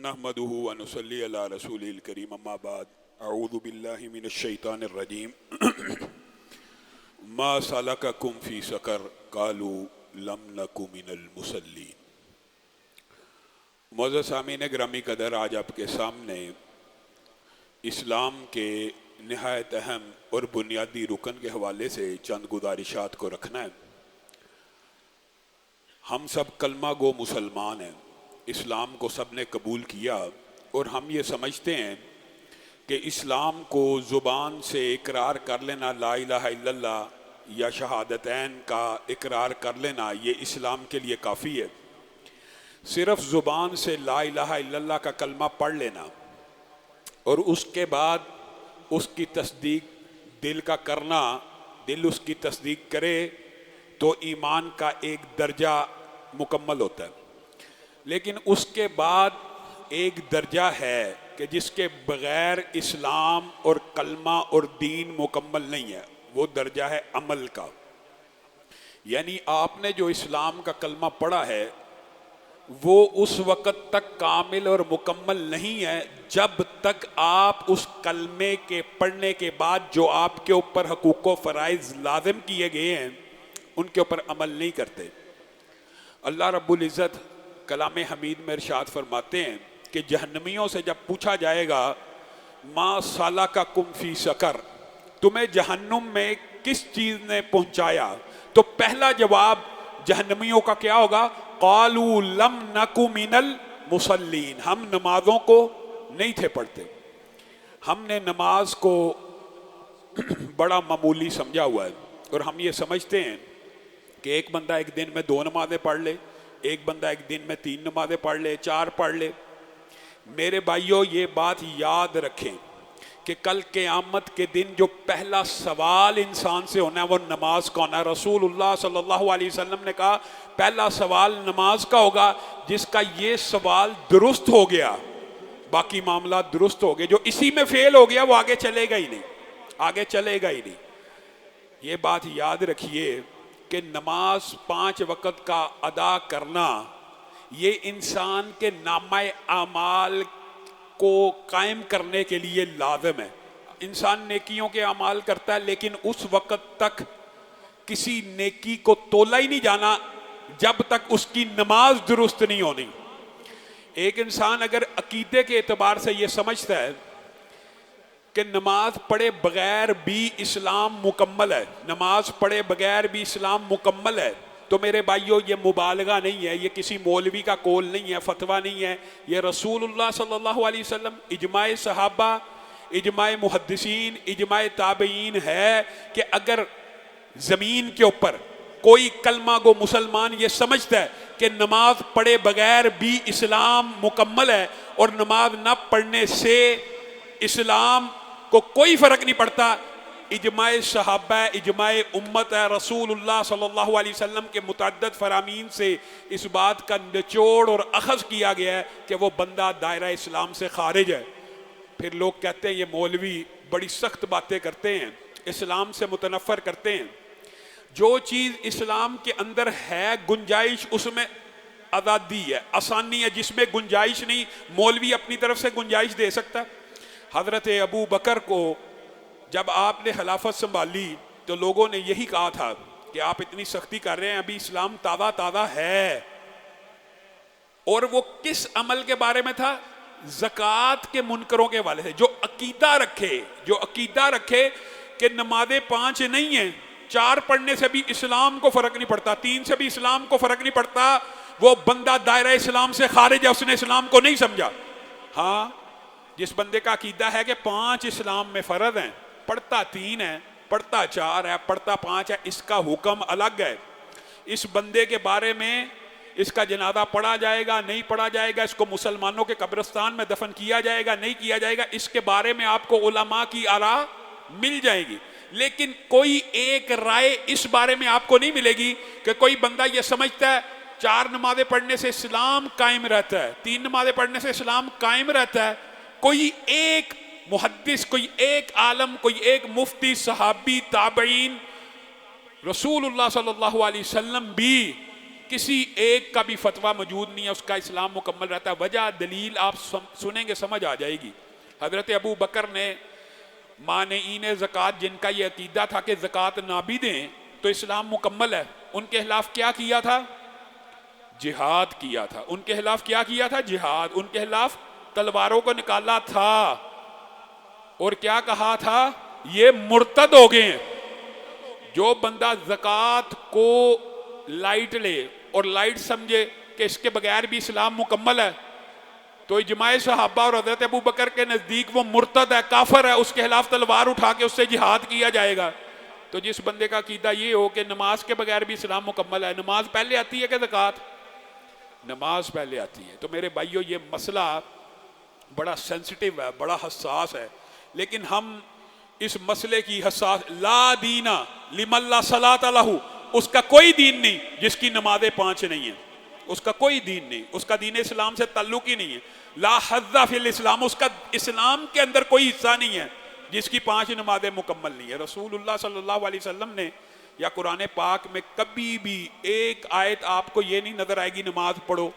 نحمده ونصلي على رسوله الكريم اما بعد اعوذ بالله من الشیطان الرجیم ما سلککم فی سقر قالوا لم نک من المصلین۔ معزز سامعین گرامی قدر، آج آپ کے سامنے اسلام کے نہایت اہم اور بنیادی رکن کے حوالے سے چند گزارشات کو رکھنا ہے۔ ہم سب کلمہ گو مسلمان ہیں، اسلام کو سب نے قبول کیا، اور ہم یہ سمجھتے ہیں کہ اسلام کو زبان سے اقرار کر لینا، لا الہ الا اللہ یا شہادتین کا اقرار کر لینا، یہ اسلام کے لیے کافی ہے۔ صرف زبان سے لا الہ الا اللہ کا کلمہ پڑھ لینا اور اس کے بعد اس کی تصدیق دل کا کرنا، دل اس کی تصدیق کرے تو ایمان کا ایک درجہ مکمل ہوتا ہے۔ لیکن اس کے بعد ایک درجہ ہے کہ جس کے بغیر اسلام اور کلمہ اور دین مکمل نہیں ہے، وہ درجہ ہے عمل کا۔ یعنی آپ نے جو اسلام کا کلمہ پڑھا ہے وہ اس وقت تک کامل اور مکمل نہیں ہے جب تک آپ اس کلمے کے پڑھنے کے بعد جو آپ کے اوپر حقوق و فرائض لازم کیے گئے ہیں ان کے اوپر عمل نہیں کرتے۔ اللہ رب العزت کلام حمید میں ارشاد فرماتے ہیں کہ جہنمیوں سے جب پوچھا جائے گا ما سلککم فی سقر، تمہیں جہنم میں کس چیز نے پہنچایا، تو پہلا جواب جہنمیوں کا کیا ہوگا؟ قالوا لم نک من المصلین، ہم نمازوں کو نہیں تھے پڑھتے، ہم نے نماز کو بڑا معمولی سمجھا ہوا ہے، اور ہم یہ سمجھتے ہیں کہ ایک بندہ ایک دن میں 2 نمازیں پڑھ لے، ایک بندہ ایک دن میں 3 نمازیں پڑھ لے، 4 پڑھ لے۔ میرے بھائیوں، یہ بات یاد رکھیں کہ کل قیامت کے دن جو پہلا سوال انسان سے ہونا ہے وہ نماز کا ہونا ہے۔ رسول اللہ صلی اللہ علیہ وسلم نے کہا پہلا سوال نماز کا ہوگا، جس کا یہ سوال درست ہو گیا باقی معاملات درست ہو گئے، جو اسی میں فیل ہو گیا وہ آگے چلے گا ہی نہیں، آگے چلے گا ہی نہیں۔ یہ بات یاد رکھیے کہ نماز 5 وقت کا ادا کرنا یہ انسان کے نامہ اعمال کو قائم کرنے کے لیے لازم ہے۔ انسان نیکیوں کے اعمال کرتا ہے لیکن اس وقت تک کسی نیکی کو تولا ہی نہیں جانا جب تک اس کی نماز درست نہیں ہونی۔ ایک انسان اگر عقیدے کے اعتبار سے یہ سمجھتا ہے کہ نماز پڑھے بغیر بھی اسلام مکمل ہے، نماز پڑھے بغیر بھی اسلام مکمل ہے، تو میرے بھائیوں یہ مبالغہ نہیں ہے، یہ کسی مولوی کا قول نہیں ہے، فتویٰ نہیں ہے، یہ رسول اللہ صلی اللہ علیہ وسلم، اجماع صحابہ، اجماع محدثین، اجماع تابعین ہے کہ اگر زمین کے اوپر کوئی کلمہ گو مسلمان یہ سمجھتا ہے کہ نماز پڑھے بغیر بھی اسلام مکمل ہے اور نماز نہ پڑھنے سے اسلام کو کوئی فرق نہیں پڑتا، اجماع صحابہ، اجماع امت ہے، رسول اللہ صلی اللہ علیہ وسلم کے متعدد فرامین سے اس بات کا نچوڑ اور اخذ کیا گیا ہے کہ وہ بندہ دائرہ اسلام سے خارج ہے۔ پھر لوگ کہتے ہیں یہ مولوی بڑی سخت باتیں کرتے ہیں، اسلام سے متنفر کرتے ہیں۔ جو چیز اسلام کے اندر ہے گنجائش، اس میں آزادی ہے، آسانی ہے، جس میں گنجائش نہیں مولوی اپنی طرف سے گنجائش دے سکتا ہے۔ حضرت ابو بکر کو جب آپ نے خلافت سنبھالی تو لوگوں نے یہی کہا تھا کہ آپ اتنی سختی کر رہے ہیں، ابھی اسلام تازہ تازہ ہے، اور وہ کس عمل کے بارے میں تھا؟ زکوٰۃ کے منکروں کے والے تھے۔ جو عقیدہ رکھے کہ نمازیں 5 نہیں ہیں، 4 پڑھنے سے بھی اسلام کو فرق نہیں پڑتا، 3 سے بھی اسلام کو فرق نہیں پڑتا، وہ بندہ دائرہ اسلام سے خارج ہے، اس نے اسلام کو نہیں سمجھا۔ ہاں، جس بندے کا عقیدہ ہے کہ 5 اسلام میں فرض ہیں، پڑھتا 3 ہے، پڑھتا 4 ہے، پڑھتا 5 ہے، اس کا حکم الگ ہے۔ اس بندے کے بارے میں اس کا جنازہ پڑھا جائے گا، نہیں پڑھا جائے گا، اس کو مسلمانوں کے قبرستان میں دفن کیا جائے گا، نہیں کیا جائے گا، اس کے بارے میں آپ کو علماء کی آراء مل جائے گی۔ لیکن کوئی ایک رائے اس بارے میں آپ کو نہیں ملے گی کہ کوئی بندہ یہ سمجھتا ہے 4 نمازیں پڑھنے سے اسلام قائم رہتا ہے، 3 نمازیں پڑھنے سے اسلام قائم رہتا ہے۔ کوئی ایک محدث، کوئی ایک عالم، کوئی ایک مفتی، صحابی، تابعین، رسول اللہ صلی اللہ علیہ وسلم بھی کسی ایک کا بھی فتویٰ موجود نہیں ہے اس کا اسلام مکمل رہتا ہے. وجہ دلیل آپ سنیں گے سمجھ آ جائے گی. حضرت ابو بکر نے مانعین زکوٰۃ جن کا یہ عقیدہ تھا کہ زکوٰۃ نہ بھی دیں تو اسلام مکمل ہے، ان کے خلاف کیا کیا تھا؟ جہاد کیا تھا. ان کے خلاف کیا کیا تھا؟ جہاد. ان کے خلاف تلواروں کو نکالا تھا اور کیا کہا تھا؟ یہ مرتد ہو گئے ہیں. جو بندہ زکوٰۃ کو لائٹ لے اور لائٹ سمجھے کہ اس کے بغیر بھی اسلام مکمل ہے تو اجماع صحابہ اور حضرت ابو بکر کے نزدیک وہ مرتد ہے، کافر ہے، اس کے خلاف تلوار اٹھا کے اس سے جہاد کیا جائے گا. تو جس بندے کا عقیدہ یہ ہو کہ نماز کے بغیر بھی اسلام مکمل ہے، نماز پہلے آتی ہے کہ زکوٰۃ؟ نماز پہلے آتی ہے. تو میرے بھائیو یہ مسئلہ بڑا سینسٹیو ہے، بڑا حساس ہے، لیکن ہم اس مسئلے کی حساس لا دینا لمن لا صلاۃ لہ، اس کا کوئی دین نہیں جس کی نمازیں 5 نہیں ہیں. اس کا کوئی دین نہیں، اس کا دین اسلام سے تعلق ہی نہیں ہے. لا حظ فی الاسلام، اس کا اسلام کے اندر کوئی حصہ نہیں ہے جس کی 5 نمازیں مکمل نہیں ہے. رسول اللہ صلی اللہ علیہ وسلم نے یا قرآن پاک میں کبھی بھی ایک آیت آپ کو یہ نہیں نظر آئے گی نماز پڑھو.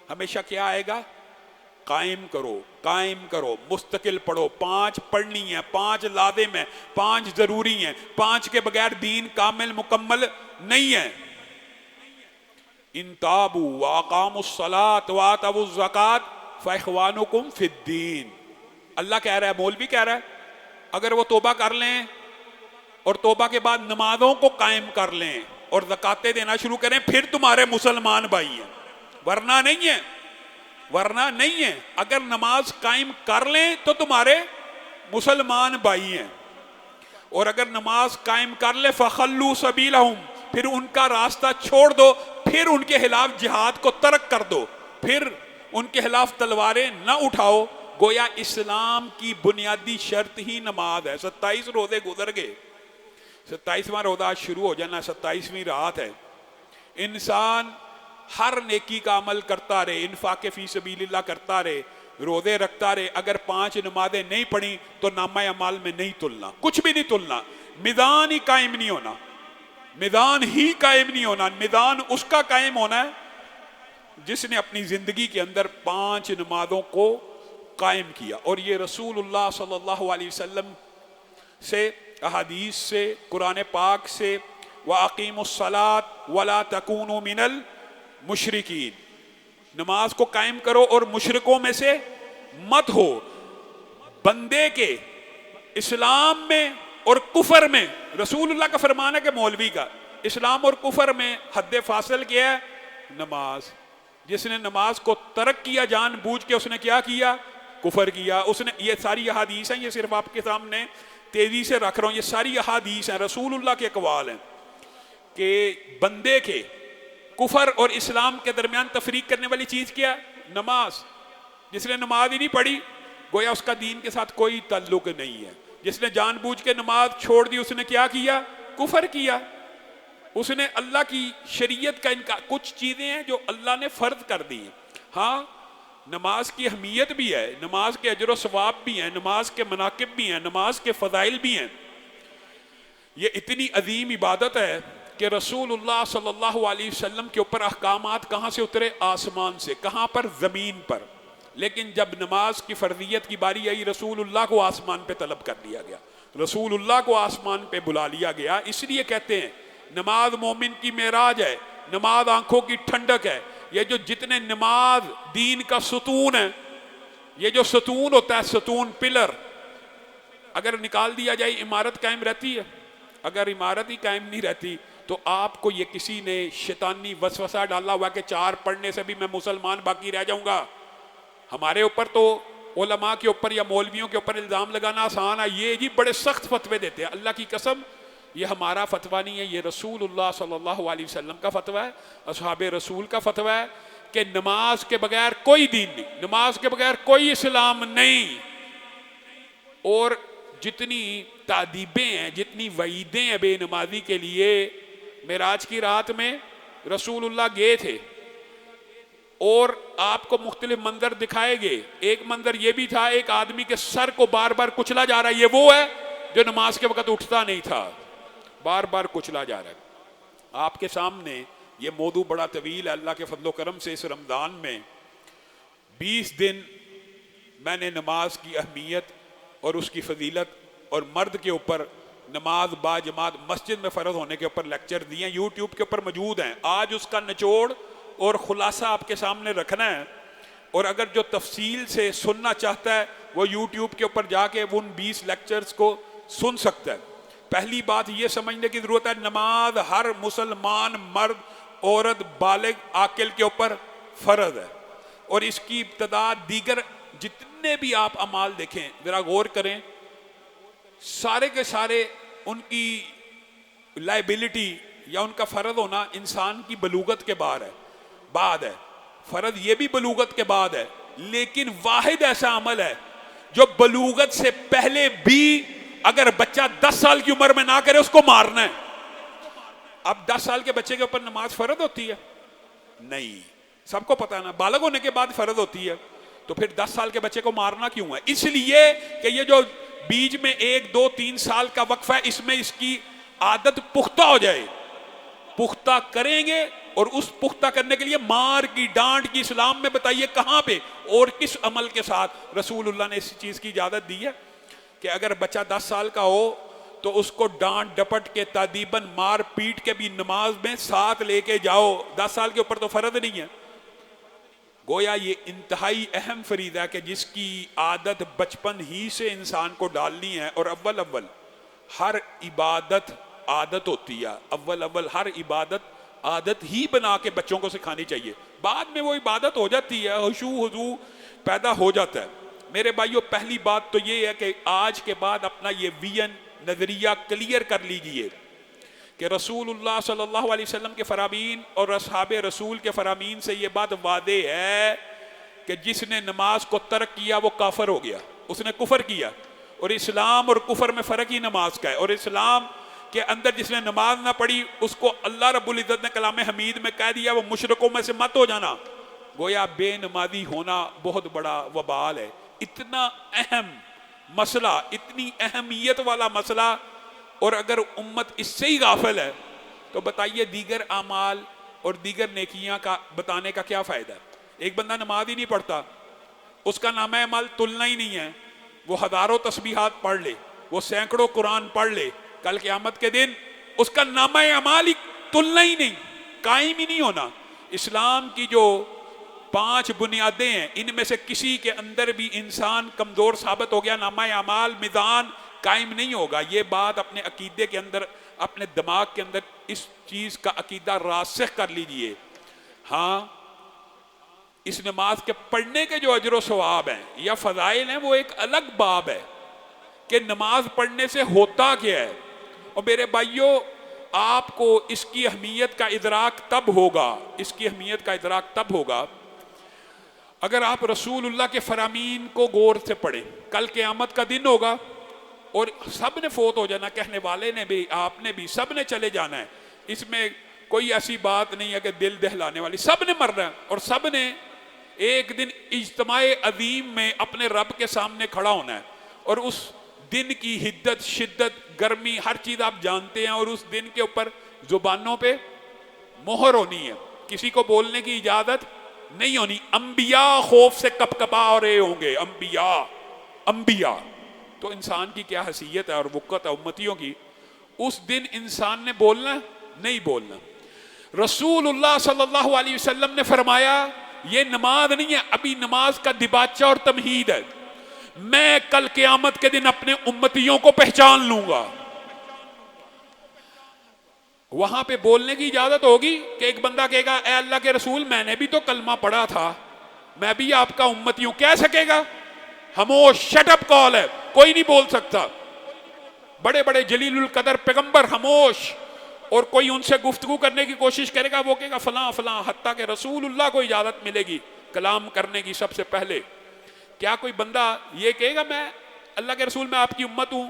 ہمیشہ کیا آئے گا؟ قائم کرو، قائم کرو، مستقل پڑھو. 5 پڑھنی ہیں، 5 لازم ہیں، 5 ضروری ہیں، 5 کے بغیر دین کامل مکمل نہیں ہے. ان تابوا واقاموا الصلاۃ وآتوا الزکاۃ فاخوانکم فی الدین. اللہ کہہ رہا ہے، مولوی کہہ رہا ہے اگر وہ توبہ کر لیں اور توبہ کے بعد نمازوں کو قائم کر لیں اور زکاتیں دینا شروع کریں پھر تمہارے مسلمان بھائی ہیں، ورنہ نہیں ہیں. ورنہ نہیں ہے. اگر نماز قائم کر لیں تو تمہارے مسلمان بھائی ہیں، اور اگر نماز قائم کر لیں فخلوا سبیلہم، پھر ان کا راستہ چھوڑ دو، پھر ان کے خلاف جہاد کو ترک کر دو، پھر ان کے خلاف تلواریں نہ اٹھاؤ. گویا اسلام کی بنیادی شرط ہی نماز ہے. 27 روزے گزر گئے، 27واں روزہ شروع ہو جانا، 27ویں رات ہے. انسان ہر نیکی کا عمل کرتا رہے، انفاق فی سبیل اللہ کرتا رہے، روزے رکھتا رہے، اگر 5 نمازیں نہیں پڑھی تو نامہ اعمال میں نہیں تلنا، کچھ بھی نہیں تلنا. میزان ہی قائم نہیں ہونا، میزان ہی قائم نہیں ہونا. میزان اس کا قائم ہونا ہے جس نے اپنی زندگی کے اندر 5 نمازوں کو قائم کیا. اور یہ رسول اللہ صلی اللہ علیہ وسلم سے، احادیث سے، قرآن پاک سے، وَأَقِيمُوا الصَّلَاةَ وَلَا تَكُونُوا مِنَ الْمُشْرِكِينَ، نماز کو قائم کرو اور مشرکوں میں سے مت ہو. بندے کے اسلام میں اور کفر میں، رسول اللہ کا فرمان ہے کہ مولوی کا، اسلام اور کفر میں حد فاصل کیا ہے؟ نماز. جس نے نماز کو ترک کیا جان بوجھ کے، اس نے کیا کیا؟ کفر کیا. اس نے، یہ ساری احادیث ہیں، یہ صرف آپ کے سامنے تیزی سے رکھ رہا ہوں، یہ ساری احادیث ہیں، رسول اللہ کے اقوال ہیں کہ بندے کے کفر اور اسلام کے درمیان تفریق کرنے والی چیز کیا ہے؟ نماز. جس نے نماز ہی نہیں پڑھی گویا اس کا دین کے ساتھ کوئی تعلق نہیں ہے. جس نے جان بوجھ کے نماز چھوڑ دی اس نے کیا کیا؟ کفر کیا. اس نے اللہ کی شریعت کا انکار. کچھ چیزیں ہیں جو اللہ نے فرض کر دی ہیں. ہاں نماز کی اہمیت بھی ہے، نماز کے اجر و ثواب بھی ہیں، نماز کے مناقب بھی ہیں، نماز کے فضائل بھی ہیں. یہ اتنی عظیم عبادت ہے کہ رسول اللہ صلی اللہ علیہ وسلم کے اوپر احکامات کہاں سے اترے؟ آسمان سے. کہاں پر؟ زمین پر. لیکن جب نماز کی فرضیت کی باری آئی رسول اللہ کو آسمان پہ طلب کر لیا گیا، رسول اللہ کو آسمان پہ بلا لیا گیا. اس لیے کہتے ہیں نماز مومن کی معراج ہے، نماز آنکھوں کی ٹھنڈک ہے. یہ جو جتنے نماز دین کا ستون ہے، یہ جو ستون ہوتا ہے، ستون پلر، اگر نکال دیا جائے عمارت قائم رہتی ہے؟ اگر عمارت ہی قائم نہیں رہتی تو آپ کو یہ کسی نے شیطانی وسوسہ ڈالا ہوا کہ 4 پڑھنے سے بھی میں مسلمان باقی رہ جاؤں گا. ہمارے اوپر تو علماء کے اوپر یا مولویوں کے اوپر الزام لگانا آسان ہے، یہ جی بڑے سخت فتوے دیتے ہیں. اللہ کی قسم یہ ہمارا فتویٰ نہیں ہے، یہ رسول اللہ صلی اللہ علیہ وسلم کا فتویٰ ہے، اصحاب رسول کا فتویٰ ہے کہ نماز کے بغیر کوئی دین نہیں، نماز کے بغیر کوئی اسلام نہیں. اور جتنی تعذیبیں ہیں، جتنی وعیدیں ہیں بے نمازی کے لیے، معراج کی رات میں رسول اللہ گئے تھے اور آپ کو مختلف منظر دکھائے گئے. ایک منظر یہ بھی تھا، ایک آدمی کے سر کو بار بار کچلا جا رہا ہے. یہ وہ ہے جو نماز کے وقت اٹھتا نہیں تھا، بار بار کچلا جا رہا ہے. آپ کے سامنے یہ موضوع بڑا طویل ہے. اللہ کے فضل و کرم سے اس رمضان میں 20 دن میں نے نماز کی اہمیت اور اس کی فضیلت اور مرد کے اوپر نماز با جماعت مسجد میں فرض ہونے کے اوپر لیکچر دیے ہیں، یوٹیوب کے اوپر موجود ہیں. آج اس کا نچوڑ اور خلاصہ آپ کے سامنے رکھنا ہے، اور اگر جو تفصیل سے سننا چاہتا ہے وہ یوٹیوب کے اوپر جا کے ان 20 لیکچرز کو سن سکتا ہے. پہلی بات یہ سمجھنے کی ضرورت ہے، نماز ہر مسلمان مرد عورت بالغ عاقل کے اوپر فرض ہے، اور اس کی ابتدا دیگر جتنے بھی آپ اعمال دیکھیں ذرا غور کریں، سارے کے سارے ان کی لائبلٹی یا ان کا فرض ہونا انسان کی بلوغت کے بعد ہے. فرض یہ بھی بلوغت کے بعد ہے، لیکن واحد ایسا عمل ہے جو بلوغت سے پہلے بھی اگر بچہ 10 سال کی عمر میں نہ کرے اس کو مارنا ہے. اب 10 سال کے بچے کے اوپر نماز فرض ہوتی ہے؟ نہیں، سب کو پتا ہے نا، بالغ ہونے کے بعد فرض ہوتی ہے. تو پھر 10 سال کے بچے کو مارنا کیوں ہے؟ اس لیے کہ یہ جو بیچ میں 1 2 3 سال کا وقفہ ہے، اس میں اس کی عادت پختہ ہو جائے. پختہ کریں گے، اور اس پختہ کرنے کے لیے مار کی ڈانٹ کی اسلام میں بتائیے کہاں پہ اور کس عمل کے ساتھ رسول اللہ نے اس چیز کی اجازت دی ہے کہ اگر بچہ 10 سال کا ہو تو اس کو ڈانٹ ڈپٹ کے تادیباً مار پیٹ کے بھی نماز میں ساتھ لے کے جاؤ. 10 سال کے اوپر تو فرض نہیں ہے. گویا یہ انتہائی اہم فریضہ ہے کہ جس کی عادت بچپن ہی سے انسان کو ڈالنی ہے. اور اول ہر عبادت عادت ہوتی ہے، اول ہر عبادت عادت ہی بنا کے بچوں کو سکھانی چاہیے. بعد میں وہ عبادت ہو جاتی ہے، خشوع خضوع پیدا ہو جاتا ہے. میرے بھائیو، پہلی بات تو یہ ہے کہ آج کے بعد اپنا یہ ویژن نظریہ کلیئر کر لیجئے کہ رسول اللہ صلی اللہ علیہ وسلم کے فرامین اور اصحاب رسول کے فرامین سے یہ بات واضح ہے کہ جس نے نماز کو ترک کیا وہ کافر ہو گیا، اس نے کفر کیا. اور اسلام اور کفر میں فرق ہی نماز کا ہے. اور اسلام کے اندر جس نے نماز نہ پڑھی اس کو اللہ رب العزت نے کلام حمید میں کہہ دیا وہ مشرکوں میں سے مت ہو جانا. گویا بے نمازی ہونا بہت بڑا وبال ہے. اتنا اہم مسئلہ، اتنی اہمیت والا مسئلہ، اور اگر امت اس سے ہی غافل ہے تو بتائیے دیگر اعمال اور دیگر نیکیاں کا بتانے کا کیا فائدہ ہے؟ ایک بندہ نماز ہی نہیں پڑھتا، اس کا نامہ اعمال تلنا ہی نہیں ہے. وہ ہزاروں تسبیحات پڑھ لے، وہ سینکڑوں قرآن پڑھ لے، کل قیامت کے دن اس کا نامہ اعمال ہی تلنا ہی نہیں، قائم ہی نہیں ہونا. اسلام کی جو 5 بنیادیں ہیں ان میں سے کسی کے اندر بھی انسان کمزور ثابت ہو گیا، نامہ اعمال میزان قائم نہیں ہوگا. یہ بات اپنے عقیدے کے اندر، اپنے دماغ کے اندر اس چیز کا عقیدہ راسخ کر لیجئے. ہاں، اس نماز کے پڑھنے کے جو اجر و ثواب ہیں یا فضائل ہیں وہ ایک الگ باب ہے کہ نماز پڑھنے سے ہوتا کیا ہے. اور میرے بھائیوں، آپ کو اس کی اہمیت کا ادراک تب ہوگا، اس کی اہمیت کا ادراک تب ہوگا اگر آپ رسول اللہ کے فرامین کو غور سے پڑھیں. کل قیامت کا دن ہوگا اور سب نے فوت ہو جانا، کہنے والے نے بھی، آپ نے بھی، سب نے چلے جانا ہے. اس میں کوئی ایسی بات نہیں ہے کہ دل دہلانے والی، سب نے مرنا ہے. اور سب نے ایک دن اجتماع عظیم میں اپنے رب کے سامنے کھڑا ہونا ہے. اور اس دن کی حدت، شدت، گرمی، ہر چیز آپ جانتے ہیں. اور اس دن کے اوپر زبانوں پہ مہر ہونی ہے، کسی کو بولنے کی اجازت نہیں ہونی. انبیاء خوف سے کپ کپا رہے ہوں گے، انبیاء. تو انسان کی کیا حیثیت ہے اور وقت ہے امتیوں کی. اس دن انسان نے بولنا نہیں بولنا. رسول اللہ صلی اللہ علیہ وسلم نے فرمایا یہ نماز نہیں ہے، ابھی نماز کا دباچہ اور تمہید ہے. میں کل قیامت کے دن اپنے امتیوں کو پہچان لوں گا. وہاں پہ بولنے کی اجازت ہوگی کہ ایک بندہ کہے گا اے اللہ کے رسول میں نے بھی تو کلمہ پڑھا تھا، میں بھی آپ کا امتی ہوں. کہہ سکے گا؟ خاموش، شٹ اپ کال ہے، کوئی نہیں بول سکتا. بڑے بڑے جلیل القدر پیغمبر خاموش، اور کوئی ان سے گفتگو کرنے کی کوشش کرے گا وہ کہے گا فلاں فلاں، حتیٰ کہ رسول اللہ کو اجازت ملے گی کلام کرنے کی سب سے پہلے. کیا کوئی بندہ یہ کہے گا میں اللہ کے رسول میں آپ کی امت ہوں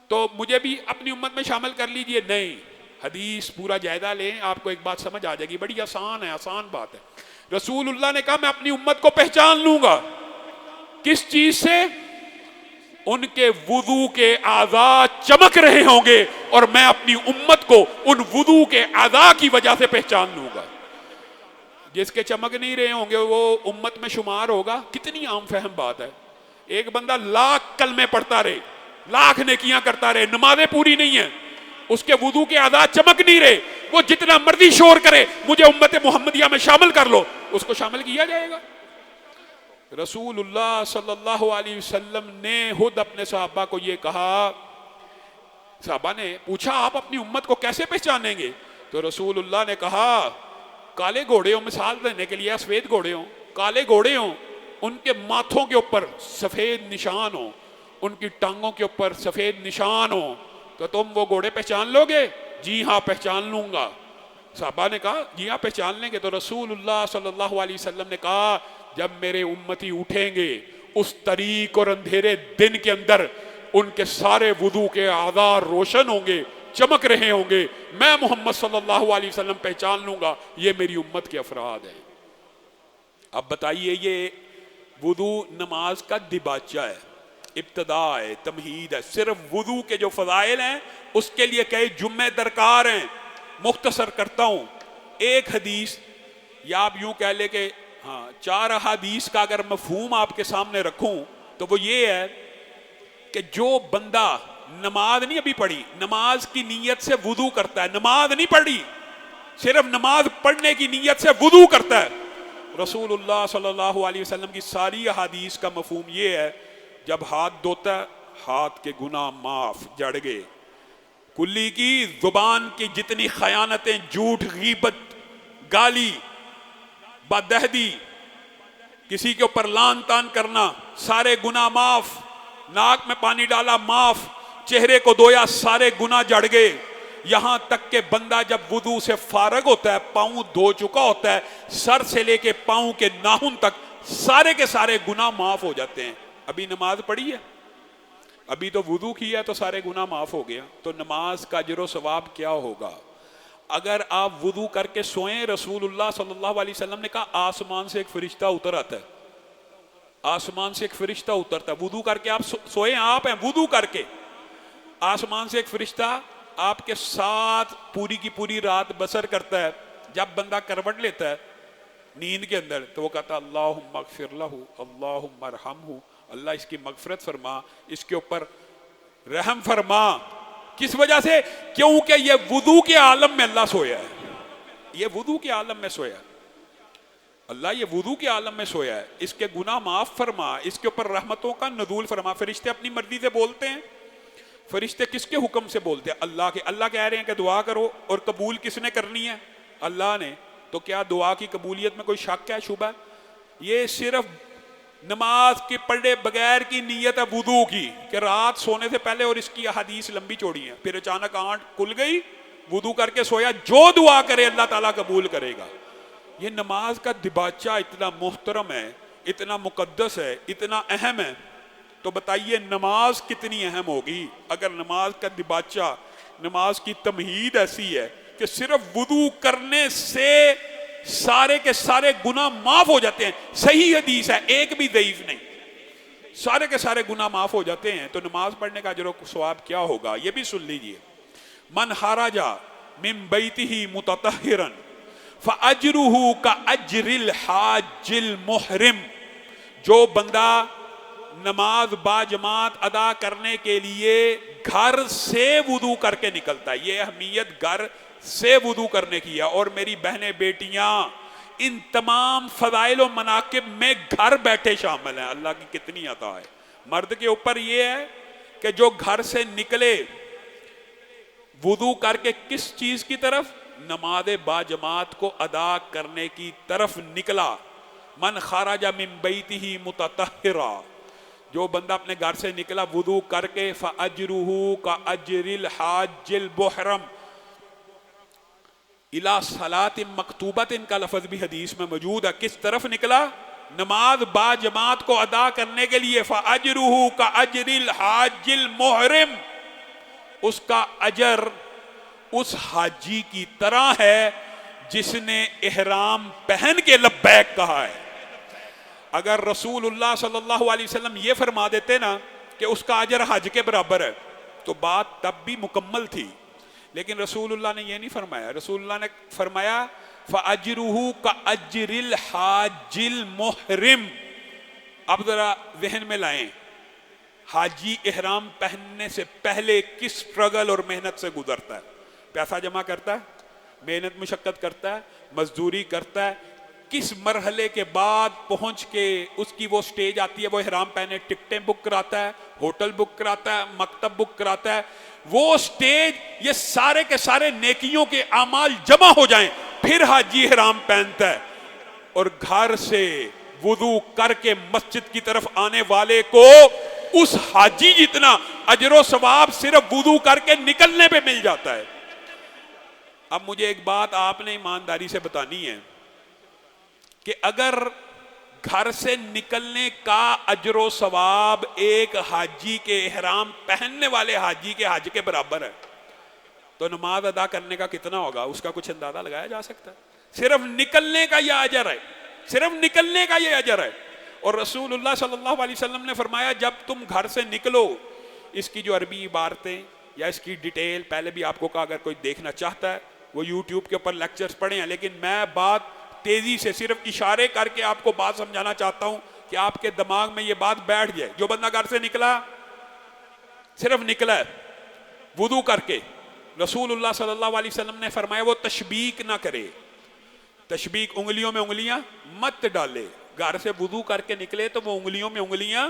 تو مجھے بھی اپنی امت میں شامل کر لیجئے؟ نہیں. حدیث پورا جائزہ لیں، آپ کو ایک بات سمجھ آ جائے گی، بڑی آسان ہے، آسان بات ہے. رسول اللہ نے کہا میں اپنی امت کو پہچان لوں گا. کس چیز سے؟ ان کے وضو کے اعضاء چمک رہے ہوں گے اور میں اپنی امت کو ان وضو کے اعضاء کی وجہ سے پہچان لوں گا. جس کے چمک نہیں رہے ہوں گے وہ امت میں شمار ہوگا. کتنی عام فہم بات ہے. ایک بندہ لاکھ کلمے پڑھتا رہے، لاکھ نیکیاں کرتا رہے، نمازیں پوری نہیں ہیں، اس کے وضو کے اعضاء چمک نہیں رہے، وہ جتنا مرضی شور کرے مجھے امت محمدیہ میں شامل کر لو، اس کو شامل کیا جائے گا. رسول اللہ صلی اللہ علیہ وسلم نے خود اپنے صحابہ کو یہ کہا. صحابہ نے پوچھا آپ اپنی امت کو کیسے پہچانیں گے؟ تو رسول اللہ نے کہا کالے گھوڑے ہوں، مثال دینے کے لیے سفید گھوڑے ہوں، کالے گھوڑے ہوں، ان کے ماتھوں کے اوپر سفید نشان ہوں، ان کی ٹانگوں کے اوپر سفید نشان ہوں، تو تم وہ گھوڑے پہچان لو گے؟ جی ہاں پہچان لوں گا. صحابہ نے کہا جی ہاں پہچان لیں گے. تو رسول اللہ صلی اللہ علیہ وسلم نے کہا جب میرے امتی اٹھیں گے اس طریق اور اندھیرے دن کے اندر ان کے سارے وضو کے اعضاء روشن ہوں گے، چمک رہے ہوں گے، میں محمد صلی اللہ علیہ وسلم پہچان لوں گا یہ میری امت کے افراد ہیں. اب بتائیے یہ وضو نماز کا دباچہ ہے، ابتدا ہے، تمہید ہے. صرف وضو کے جو فضائل ہیں اس کے لیے کئی جمعے درکار ہیں. مختصر کرتا ہوں ایک حدیث، یا آپ یوں کہہ لیں کہ ہاں 4 احادیث کا اگر مفہوم آپ کے سامنے رکھوں تو وہ یہ ہے کہ جو بندہ نماز نہیں ابھی پڑھی، نماز کی نیت سے وضو کرتا ہے، نماز نہیں پڑھی صرف نماز پڑھنے کی نیت سے وضو کرتا ہے، رسول اللہ صلی اللہ علیہ وسلم کی ساری احادیث کا مفہوم یہ ہے جب ہاتھ دھوتا ہے ہاتھ کے گناہ معاف، جڑ گئے. کلی کی زبان کی جتنی خیانتیں، جھوٹ، غیبت، گالی، بدہدی، کسی کے اوپر لان تان کرنا، سارے گناہ معاف. ناک میں پانی ڈالا معاف، چہرے کو دھویا سارے گناہ جڑ گئے. یہاں تک کہ بندہ جب وضو سے فارغ ہوتا ہے، پاؤں دھو چکا ہوتا ہے، سر سے لے کے پاؤں کے ناخن تک سارے کے سارے گناہ معاف ہو جاتے ہیں. ابھی نماز پڑھی ہے، ابھی تو وضو کیا ہے تو سارے گناہ معاف ہو گیا. تو نماز کا اجر و ثواب کیا ہوگا؟ اگر آپ وضو کر کے سوئیں، رسول اللہ صلی اللہ علیہ وسلم نے کہا آسمان سے ایک فرشتہ اتر آتا ہے، آسمان سے ایک فرشتہ اترتا ہے. وضو کر کے آپ سوئیں، آپ ہیں وضو کر کے، آسمان سے ایک فرشتہ آپ کے ساتھ پوری کی پوری رات بسر کرتا ہے. جب بندہ کروٹ لیتا ہے نیند کے اندر تو وہ کہتا اللہم اغفر لہ، اللہم ارحمہ، اللہ اس کی مغفرت فرما، اس کے اوپر رحم فرما. کس وجہ سے؟ کیونکہ یہ وضو کے عالم میں اللہ سویا ہے، یہ وضو کے عالم میں سویا ہے اللہ، یہ وضو کے عالم میں سویا ہے. اس کے گناہ معاف فرما، اس کے اوپر رحمتوں کا نزول فرما. فرشتے اپنی مرضی سے بولتے ہیں. فرشتے کس کے حکم سے بولتے ہیں؟ اللہ کے. اللہ کہہ رہے ہیں کہ دعا کرو، اور قبول کس نے کرنی ہے؟ اللہ نے. تو کیا دعا کی قبولیت میں کوئی شک ہے، شبہ ہے؟ یہ صرف نماز کے پڑھے بغیر کی نیت ہے وضو کی، کہ رات سونے سے پہلے، اور اس کی احادیث لمبی چوڑی ہیں. پھر اچانک آنکھ کھل گئی، وضو کر کے سویا، جو دعا کرے اللہ تعالیٰ قبول کرے گا. یہ نماز کا دباچہ اتنا محترم ہے، اتنا مقدس ہے، اتنا اہم ہے. تو بتائیے نماز کتنی اہم ہوگی اگر نماز کا دباچہ، نماز کی تمہید ایسی ہے کہ صرف وضو کرنے سے سارے کے سارے گناہ معاف ہو جاتے ہیں. صحیح حدیث ہے، ایک بھی ضعیف نہیں، سارے کے سارے گناہ معاف ہو جاتے ہیں. تو نماز پڑھنے کا اجر و ثواب کیا ہوگا یہ بھی سن لیجئے. من خرج من بیتہ متطہرا فاجرہ کاجر الحاج المحرم. جو بندہ نماز با جماعت ادا کرنے کے لیے گھر سے وضو کر کے نکلتا ہے، یہ اہمیت گھر سے وضو کرنے کی ہے. اور میری بہنیں بیٹیاں، ان تمام فضائل و مناقب میں گھر بیٹھے شامل ہیں. اللہ کی کتنی عطا ہے. مرد کے اوپر یہ ہے کہ جو گھر سے نکلے وضو کر کے کس چیز کی طرف؟ نماز با جماعت کو ادا کرنے کی طرف نکلا. من خرج من بیتہ متطہرا، جو بندہ اپنے گھر سے نکلا وضو کر کے، فاجرہ کاجر الحاج المحرم الی صلاۃ مکتوبۃ، ان کا لفظ بھی حدیث میں موجود ہے. کس طرف نکلا؟ نماز با جماعت کو ادا کرنے کے لیے. فاجرہ کاجر الحاج المحرم، اس کا اجر اس حاجی کی طرح ہے جس نے احرام پہن کے لبیک کہا ہے. اگر رسول اللہ صلی اللہ علیہ وسلم یہ فرما دیتے نا کہ اس کا اجر حج کے برابر ہے، تو بات تب بھی مکمل تھی. لیکن رسول اللہ نے یہ نہیں فرمایا. رسول اللہ نے فرمایا فَأَجْرُهُ كَأَجْرِ الْحَاجِّ الْمُحْرِمِ. اب ذرا ذہن میں لائیں، حاجی احرام پہننے سے پہلے کس سٹرگل اور محنت سے گزرتا ہے؟ پیسہ جمع کرتا ہے، محنت مشقت کرتا ہے، مزدوری کرتا ہے. کس مرحلے کے بعد پہنچ کے اس کی وہ سٹیج آتی ہے وہ احرام پہنے، ٹکٹیں بک کراتا ہے، ہوٹل بک کراتا ہے، مکتب بک کراتا ہے. وہ سٹیج، یہ سارے کے سارے نیکیوں کے اعمال جمع ہو جائیں پھر حاجی احرام پہنتا ہے. اور گھر سے وضو کر کے مسجد کی طرف آنے والے کو اس حاجی جتنا اجر و ثواب صرف وضو کر کے نکلنے پہ مل جاتا ہے. اب مجھے ایک بات آپ نے ایمانداری سے بتانی ہے کہ اگر گھر سے نکلنے کا اجر و ثواب ایک حاجی کے احرام پہننے والے حاجی کے حج کے برابر ہے تو نماز ادا کرنے کا کتنا ہوگا؟ اس کا کچھ اندازہ لگایا جا سکتا ہے؟ صرف نکلنے کا یہ اجر ہے، صرف نکلنے کا یہ اجر ہے. اور رسول اللہ صلی اللہ علیہ وسلم نے فرمایا جب تم گھر سے نکلو، اس کی جو عربی عبارتیں یا اس کی ڈیٹیل پہلے بھی آپ کو کہا، اگر کوئی دیکھنا چاہتا ہے وہ یوٹیوب کے اوپر لیکچرز پڑھیں ہیں، لیکن میں بات تیزی سے صرف اشارے کر کے آپ کو بات سمجھانا چاہتا ہوں کہ آپ کے دماغ میں یہ بات بیٹھ جائے. جو بندہ گھر سے نکلا، صرف نکلا ہے وضو کر کے، رسول اللہ صلی اللہ علیہ وسلم نے فرمایا وہ تشبیک نہ کرے. تشبیک، انگلیوں میں انگلیاں مت ڈالے. گھر سے وضو کر کے نکلے تو وہ انگلیوں میں انگلیاں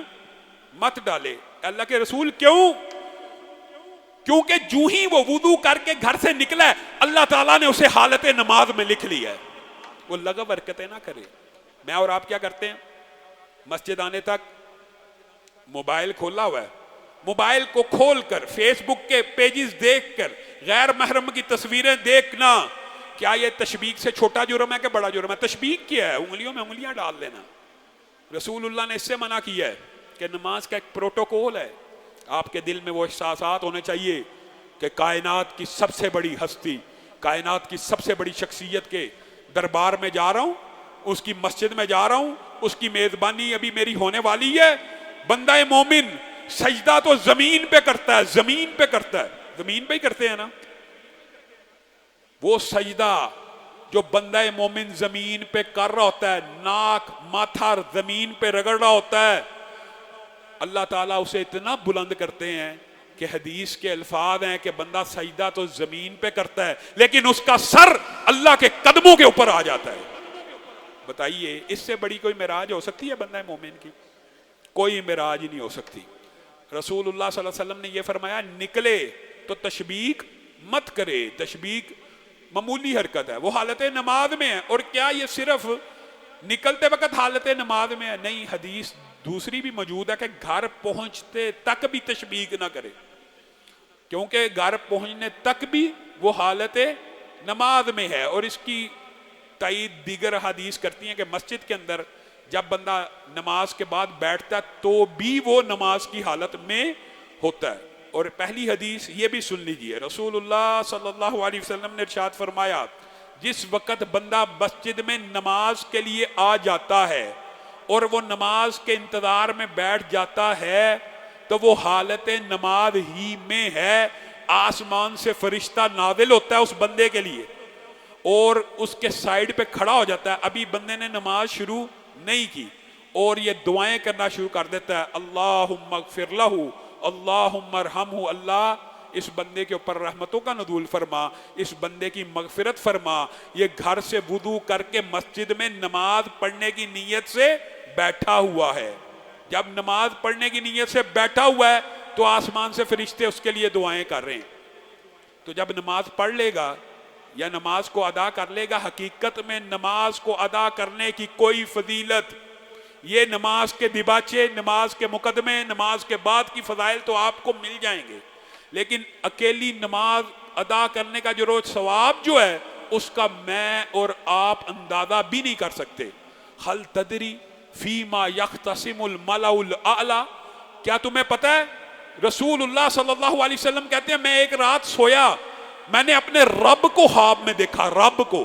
مت ڈالے. اللہ کے رسول کیوں؟ کیونکہ جو ہی وہ وضو کر کے گھر سے نکلا ہے اللہ تعالیٰ نے اسے حالت نماز میں لکھ لیا ہے. وہ لغو حرکتیں نہ کرے. میں اور آپ کیا کرتے ہیں؟ مسجد آنے تک موبائل کھولا ہوا ہے، موبائل کو کھول کر فیس بک کے پیجز دیکھ کر غیر محرم کی تصویریں دیکھنا، کیا یہ تشبیک سے چھوٹا جرم ہے کہ بڑا جرم ہے؟ تشبیک کیا ہے؟ انگلیوں میں انگلیاں ڈال لینا. رسول اللہ نے اس سے منع کیا ہے کہ نماز کا ایک پروٹوکول ہے. آپ کے دل میں وہ احساسات ہونے چاہیے کہ کائنات کی سب سے بڑی ہستی، کائنات کی سب سے بڑی شخصیت کے دربار میں جا رہا ہوں، اس کی مسجد میں جا رہا ہوں، اس کی میزبانی ابھی میری ہونے والی ہے. بندہ مومن سجدہ تو زمین پہ کرتا ہے، زمین پہ کرتا ہے، زمین پہ ہی کرتے ہیں نا. وہ سجدہ جو بندہ مومن زمین پہ کر رہا ہوتا ہے، ناک ماتھا زمین پہ رگڑ رہا ہوتا ہے، اللہ تعالیٰ اسے اتنا بلند کرتے ہیں کہ حدیث کے الفاظ ہیں کہ بندہ سجدہ تو زمین پہ کرتا ہے لیکن اس کا سر اللہ کے قدموں کے اوپر آ جاتا ہے. بتائیے اس سے بڑی کوئی معراج ہو سکتی ہے بندہ مومن کی؟ کوئی معراج ہی نہیں ہو سکتی. رسول اللہ صلی اللہ علیہ وسلم نے یہ فرمایا نکلے تو تشبیک مت کرے. تشبیک معمولی حرکت ہے، وہ حالت نماز میں ہے. اور کیا یہ صرف نکلتے وقت حالت نماز میں ہے؟ نہیں، حدیث دوسری بھی موجود ہے کہ گھر پہنچتے تک بھی تشبیک نہ کرے، کیونکہ گھر پہنچنے تک بھی وہ حالت نماز میں ہے. اور اس کی تائید دیگر حدیث کرتی ہیں کہ مسجد کے اندر جب بندہ نماز کے بعد بیٹھتا ہے تو بھی وہ نماز کی حالت میں ہوتا ہے. اور پہلی حدیث یہ بھی سن لیجئے، رسول اللہ صلی اللہ علیہ وسلم نے ارشاد فرمایا جس وقت بندہ مسجد میں نماز کے لیے آ جاتا ہے اور وہ نماز کے انتظار میں بیٹھ جاتا ہے تو وہ حالت نماز ہی میں ہے. آسمان سے فرشتہ نازل ہوتا ہے اس بندے کے لیے اور اس کے سائیڈ پہ کھڑا ہو جاتا ہے. ابھی بندے نے نماز شروع نہیں کی اور یہ دعائیں کرنا شروع کر دیتا ہے، اللہم اغفر لہ، اللہم ارحمہ، اللہ اس بندے کے اوپر رحمتوں کا نزول فرما، اس بندے کی مغفرت فرما. یہ گھر سے وضو کر کے مسجد میں نماز پڑھنے کی نیت سے بیٹھا ہوا ہے. جب نماز پڑھنے کی نیت سے بیٹھا ہوا ہے تو آسمان سے فرشتے اس کے لیے دعائیں کر رہے ہیں. تو جب نماز پڑھ لے گا یا نماز کو ادا کر لے گا، حقیقت میں نماز کو ادا کرنے کی کوئی فضیلت، یہ نماز کے دیباچے، نماز کے مقدمے، نماز کے بعد کی فضائل تو آپ کو مل جائیں گے، لیکن اکیلی نماز ادا کرنے کا جو روز ثواب جو ہے اس کا میں اور آپ اندازہ بھی نہیں کر سکتے. حل تدری فیما یختصم الملأ الاعلی، کیا تمہیں پتہ ہے رسول اللہ صلی اللہ علیہ وسلم کہتے ہیں میں ایک رات سویا، میں نے اپنے رب کو خواب میں دیکھا. رب کو،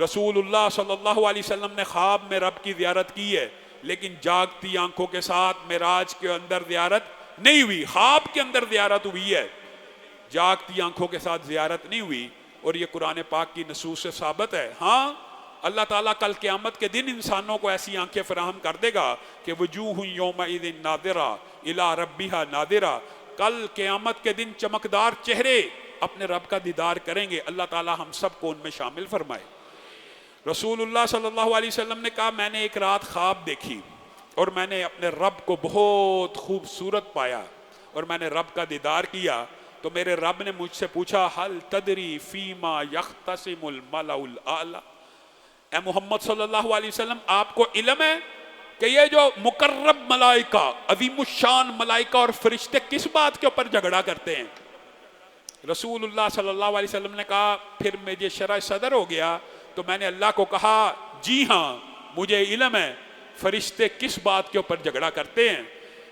رسول اللہ صلی اللہ علیہ وسلم نے خواب میں رب کی زیارت کی ہے لیکن جاگتی آنکھوں کے ساتھ معراج کے اندر زیارت نہیں ہوئی، خواب کے اندر زیارت ہوئی ہے، جاگتی آنکھوں کے ساتھ زیارت نہیں ہوئی، اور یہ قرآن پاک کی نصوص سے ثابت ہے۔ ہاں اللہ تعالیٰ کل قیامت کے دن انسانوں کو ایسی آنکھیں فراہم کر دے گا کہ وجوہ یومئذ ناظرہ الی ربہا ناظرہ، کل قیامت کے دن چمکدار چہرے اپنے رب کا دیدار کریں گے۔ اللہ تعالیٰ ہم سب کو ان میں شامل فرمائے۔ رسول اللہ صلی اللہ علیہ وسلم نے کہا میں نے ایک رات خواب دیکھی اور میں نے اپنے رب کو بہت خوبصورت پایا اور میں نے رب کا دیدار کیا، تو میرے رب نے مجھ سے پوچھا ہل تدری فیما یختصم الملأ الاعلی، اے محمد صلی اللہ علیہ وسلم آپ کو علم ہے کہ یہ جو مقرب ملائکہ، عظیم الشان ملائکہ اور فرشتے کس بات کے اوپر جھگڑا کرتے ہیں؟ رسول اللہ صلی اللہ علیہ وسلم نے کہا پھر مجھے شرح صدر ہو گیا، تو میں نے اللہ کو کہا جی ہاں مجھے علم ہے فرشتے کس بات کے اوپر جھگڑا کرتے ہیں۔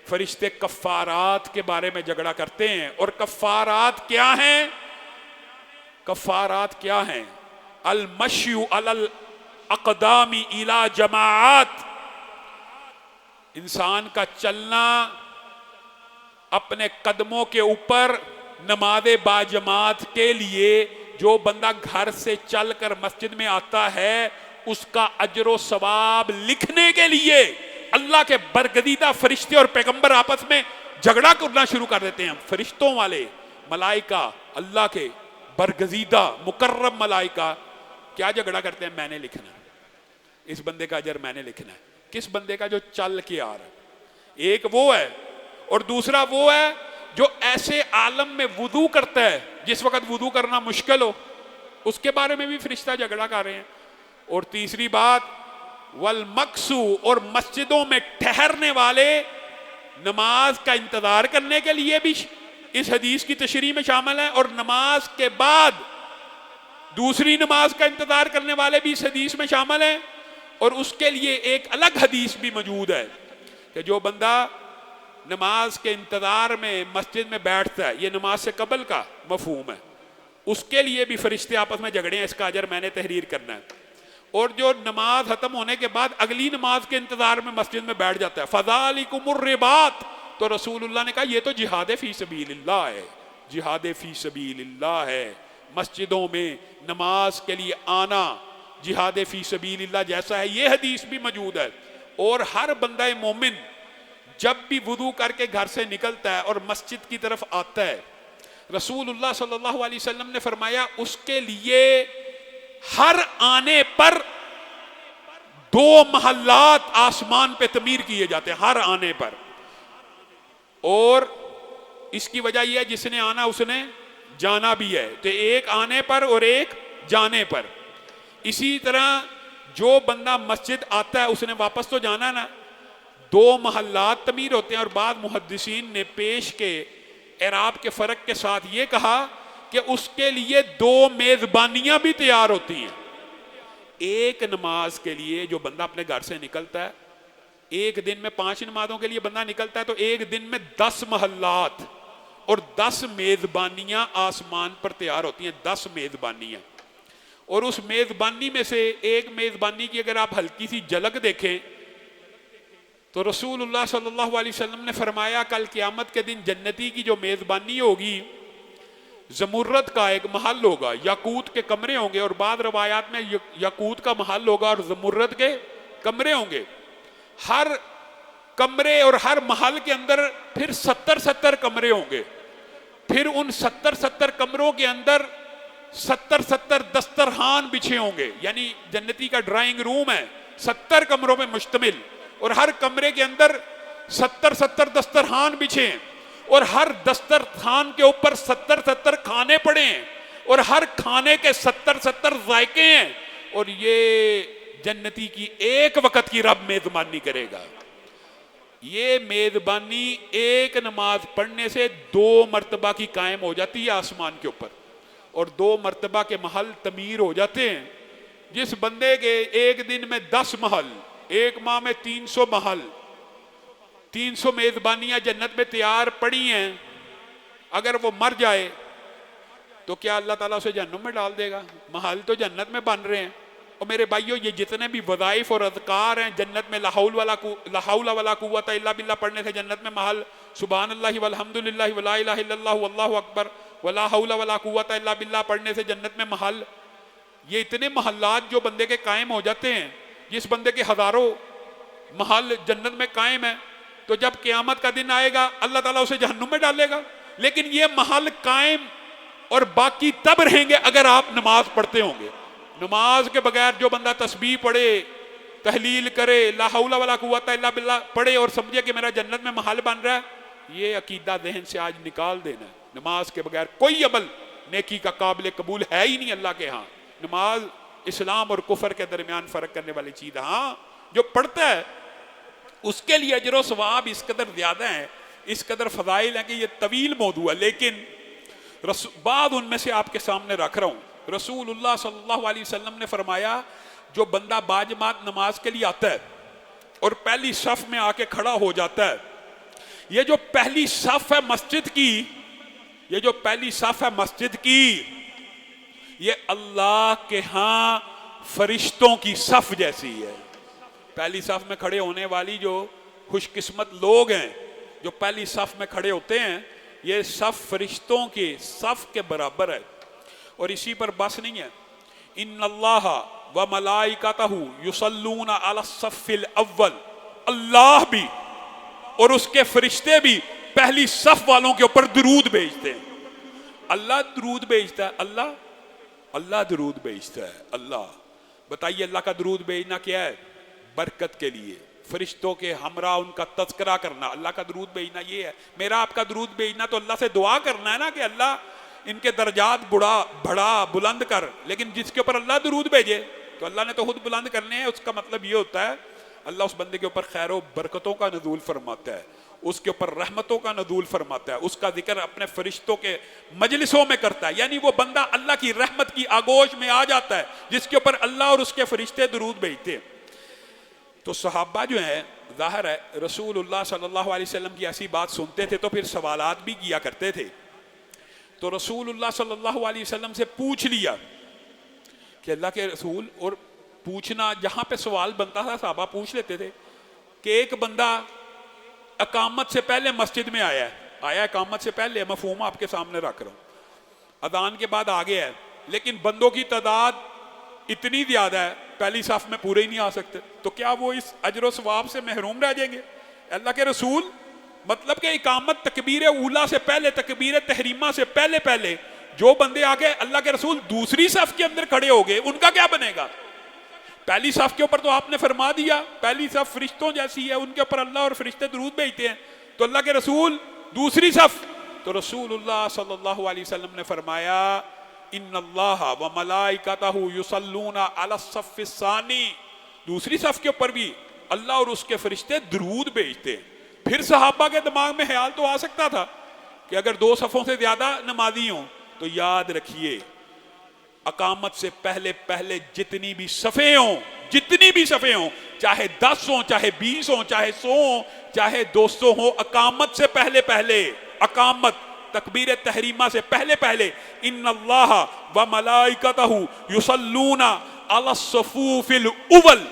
فرشتے کفارات کے بارے میں جھگڑا کرتے ہیں، اور کفارات کیا ہیں؟ کفارات کیا ہیں؟ المشی علی الاقدام الی جماعات، انسان کا چلنا اپنے قدموں کے اوپر نماز باجماعت کے لیے، جو بندہ گھر سے چل کر مسجد میں آتا ہے اس کا اجر و ثواب لکھنے کے لیے اللہ کے برگزیدہ فرشتے اور پیغمبر آپس میں جھگڑا کرنا شروع کر دیتے ہیں۔ فرشتوں والے ملائکہ، اللہ کے برگزیدہ مقرب ملائکہ کیا جھگڑا کرتے ہیں؟ میں نے لکھنا ہے، اس بندے کا اجر میں نے لکھنا ہے۔ کس بندے کا؟ جو چل کے آ رہا ہے۔ ایک وہ ہے، اور دوسرا وہ ہے جو ایسے عالم میں وضو کرتا ہے جس وقت وضو کرنا مشکل ہو، اس کے بارے میں بھی فرشتہ جھگڑا کر رہے ہیں۔ اور تیسری بات والمکسو، اور مسجدوں میں ٹھہرنے والے نماز کا انتظار کرنے کے لیے بھی اس حدیث کی تشریح میں شامل ہیں، اور نماز کے بعد دوسری نماز کا انتظار کرنے والے بھی اس حدیث میں شامل ہیں۔ اور اس کے لیے ایک الگ حدیث بھی موجود ہے کہ جو بندہ نماز کے انتظار میں مسجد میں بیٹھتا ہے، یہ نماز سے قبل کا مفہوم ہے، اس کے لیے بھی فرشتے آپس میں جھگڑے ہیں، اس کا اجر میں نے تحریر کرنا ہے۔ اور جو نماز ختم ہونے کے بعد اگلی نماز کے انتظار میں مسجد میں بیٹھ جاتا ہے، فَذَلِكُمُ الرِّبَاطُ، تو رسول اللہ نے کہا یہ تو جہاد فی سبیل اللہ ہے، جہاد فی سبیل اللہ ہے۔ مسجدوں میں نماز کے لیے آنا جہاد فی سبیل اللہ جیسا ہے، یہ حدیث بھی موجود ہے۔ اور ہر بندہ مومن جب بھی وضو کر کے گھر سے نکلتا ہے اور مسجد کی طرف آتا ہے، رسول اللہ صلی اللہ علیہ وسلم نے فرمایا اس کے لیے ہر آنے پر 2 محلات آسمان پہ تعمیر کیے جاتے ہیں، ہر آنے پر۔ اور اس کی وجہ یہ ہے جس نے آنا اس نے جانا بھی ہے، تو ایک آنے پر اور ایک جانے پر۔ اسی طرح جو بندہ مسجد آتا ہے اس نے واپس تو جانا ہے نا، 2 محلات تعمیر ہوتے ہیں۔ اور بعض محدثین نے پیش کے اعراب کے فرق کے ساتھ یہ کہا کہ اس کے لیے 2 میزبانیاں بھی تیار ہوتی ہیں۔ ایک نماز کے لیے جو بندہ اپنے گھر سے نکلتا ہے، ایک دن میں 5 نمازوں کے لیے بندہ نکلتا ہے، تو ایک دن میں 10 محلات اور 10 میزبانیاں آسمان پر تیار ہوتی ہیں، 10 میزبانیاں۔ اور اس میزبانی میں سے ایک میزبانی کی اگر آپ ہلکی سی جھلک دیکھیں تو رسول اللہ صلی اللہ علیہ وسلم نے فرمایا کل قیامت کے دن جنتی کی جو میزبانی ہوگی، زمرد کا ایک محل ہوگا، یاقوت کے کمرے ہوں گے، اور بعض روایات میں یاقوت کا محل ہوگا اور زمرد کے کمرے ہوں گے۔ ہر کمرے اور ہر محل کے اندر پھر 70 کمرے ہوں گے، پھر ان 70 کمروں کے اندر 70 دسترخوان بچھے ہوں گے، یعنی جنتی کا ڈرائنگ روم ہے 70 کمروں میں مشتمل، اور ہر کمرے کے اندر 70 دسترخوان بچھے ہیں، اور ہر دسترخوان کے اوپر 70 کھانے پڑے ہیں، اور ہر کھانے کے 70 ذائقے ہیں، اور یہ جنتی کی ایک وقت کی رب میزبانی کرے گا۔ یہ میزبانی ایک نماز پڑھنے سے 2 مرتبہ کی قائم ہو جاتی ہے آسمان کے اوپر، اور 2 مرتبہ کے محل تعمیر ہو جاتے ہیں۔ جس بندے کے ایک دن میں 10 محل، ایک ماہ میں 300 محل، 300 میزبانیاں جنت میں تیار پڑی ہیں، اگر وہ مر جائے تو کیا اللہ تعالیٰ اسے جہنم میں ڈال دے گا؟ محل تو جنت میں بن رہے ہیں، اور میرے بھائیو یہ جتنے بھی وظائف اور اذکار ہیں جنت میں لا حول ولا قوت الا باللہ پڑھنے سے جنت میں محل، سبحان اللہ والحمدللہ ولا الہ الا اللہ واللہ اکبر ولا حول ولا قوت الا باللہ پڑھنے سے جنت میں محل، یہ اتنے محلات جو بندے کے قائم ہو جاتے ہیں، جس بندے کے ہزاروں محل جنت میں قائم ہیں، تو جب قیامت کا دن آئے گا اللہ تعالیٰ اسے جہنم میں ڈالے گا. لیکن یہ محل قائم اور باقی تب رہیں گے اگر آپ نماز پڑھتے ہوں گے. نماز کے بغیر جو بندہ تسبیح پڑھے، تحلیل کرے، لا حول ولا قوت الا باللہ پڑھے اور سمجھے کہ میرا جنت میں محل بن رہا ہے، یہ عقیدہ ذہن سے آج نکال دینا ہے. نماز کے بغیر کوئی عمل نیکی کا قابل قبول ہے ہی نہیں اللہ کے ہاں. نماز اسلام اور کفر کے درمیان فرق کرنے والی چیز ہے. ہاں جو پڑھتا ہے اس کے لیے اجر و ثواب اس قدر زیادہ ہیں، اس قدر فضائل ہیں کہ یہ طویل موضوع ہے، لیکن بعض ان میں سے آپ کے سامنے رکھ رہا ہوں. رسول اللہ صلی اللہ علیہ وسلم نے فرمایا جو بندہ باجماعت نماز کے لیے آتا ہے اور پہلی صف میں آ کے کھڑا ہو جاتا ہے، یہ جو پہلی صف ہے مسجد کی، یہ جو پہلی صف ہے مسجد کی، یہ اللہ کے ہاں فرشتوں کی صف جیسی ہے. پہلی صف میں کھڑے ہونے والی جو خوش قسمت لوگ ہیں جو پہلی صف میں کھڑے ہوتے ہیں، یہ صف فرشتوں کی صف کے برابر ہے. اور اسی پر بس نہیں ہے، ان اللہ و ملائکتہ یصلون علی الصف الاول، اللہ بھی اور اس کے فرشتے بھی پہلی صف والوں کے اوپر درود بھیجتے ہیں. اللہ درود بھیجتا ہے، اللہ درود بھیجتا ہے. اللہ بتائیے اللہ کا درود بھیجنا کیا ہے؟ برکت کے لیے، فرشتوں کے ہمراہ ان کا تذکرہ کرنا. اللہ کا درود بھیجنا یہ ہے. میرا آپ کا درود بھیجنا تو اللہ سے دعا کرنا ہے نا کہ اللہ ان کے درجات بڑھا بلند کر. لیکن جس کے اوپر اللہ درود بھیجے تو اللہ نے تو خود بلند کرنے ہیں. اس کا مطلب یہ ہوتا ہے اللہ اس بندے کے اوپر خیر و برکتوں کا نزول فرماتا ہے، اس کے اوپر رحمتوں کا نزول فرماتا ہے، اس کا ذکر اپنے فرشتوں کے مجلسوں میں کرتا ہے. یعنی وہ بندہ اللہ کی رحمت کی آگوش میں آ جاتا ہے جس کے اوپر اللہ اور اس کے فرشتے درود بھیجتے ہیں. تو صحابہ جو ہیں ظاہر ہے رسول اللہ صلی اللہ علیہ وسلم کی ایسی بات سنتے تھے تو پھر سوالات بھی کیا کرتے تھے. تو رسول اللہ صلی اللہ علیہ وسلم سے پوچھ لیا کہ اللہ کے رسول، اور پوچھنا جہاں پہ سوال بنتا تھا صحابہ پوچھ لیتے تھے کہ ایک بندہ اقامت سے پہلے مسجد میں آیا اقامت سے پہلے، مفہوم آپ کے سامنے رکھ رہا ہوں، اذان کے بعد آ گیا ہے، لیکن بندوں کی تعداد اتنی زیادہ ہے پہلی صف میں پورے ہی نہیں آ سکتے، تو کیا وہ اس اجر و ثواب سے محروم رہ جائیں گے؟ اللہ کے رسول مطلب کہ اقامت تکبیر اولا سے پہلے، تکبیر تحریمہ سے پہلے جو بندے آگے اللہ کے رسول دوسری صف کے اندر کھڑے ہو گئے ان کا کیا بنے گا؟ پہلی صف کے اوپر تو آپ نے فرما دیا پہلی صف فرشتوں جیسی ہے، ان کے اوپر اللہ اور فرشتے درود بھیجتے ہیں، تو اللہ کے رسول دوسری صف. تو رسول اللہ صلی اللہ علیہ وسلم نے فرمایا ان اللہ و ملائکتہ یصلون علی الصف الثانی، دوسری صف کے اوپر بھی اللہ اور اس کے فرشتے درود بھیجتے ہیں. پھر صحابہ کے دماغ میں خیال تو آ سکتا تھا کہ اگر دو صفوں سے زیادہ نمازی ہوں تو یاد رکھیے اقامت سے پہلے جتنی بھی صفیں ہوں، چاہے 10 ہوں، چاہے 20 ہوں، چاہے 100 ہوں، چاہے 200 ہوں، اقامت سے پہلے اقامت تکبیر تحریمہ سے پہلے ان اللہ و ملائکتہ یصلون علی الصفوف الاول،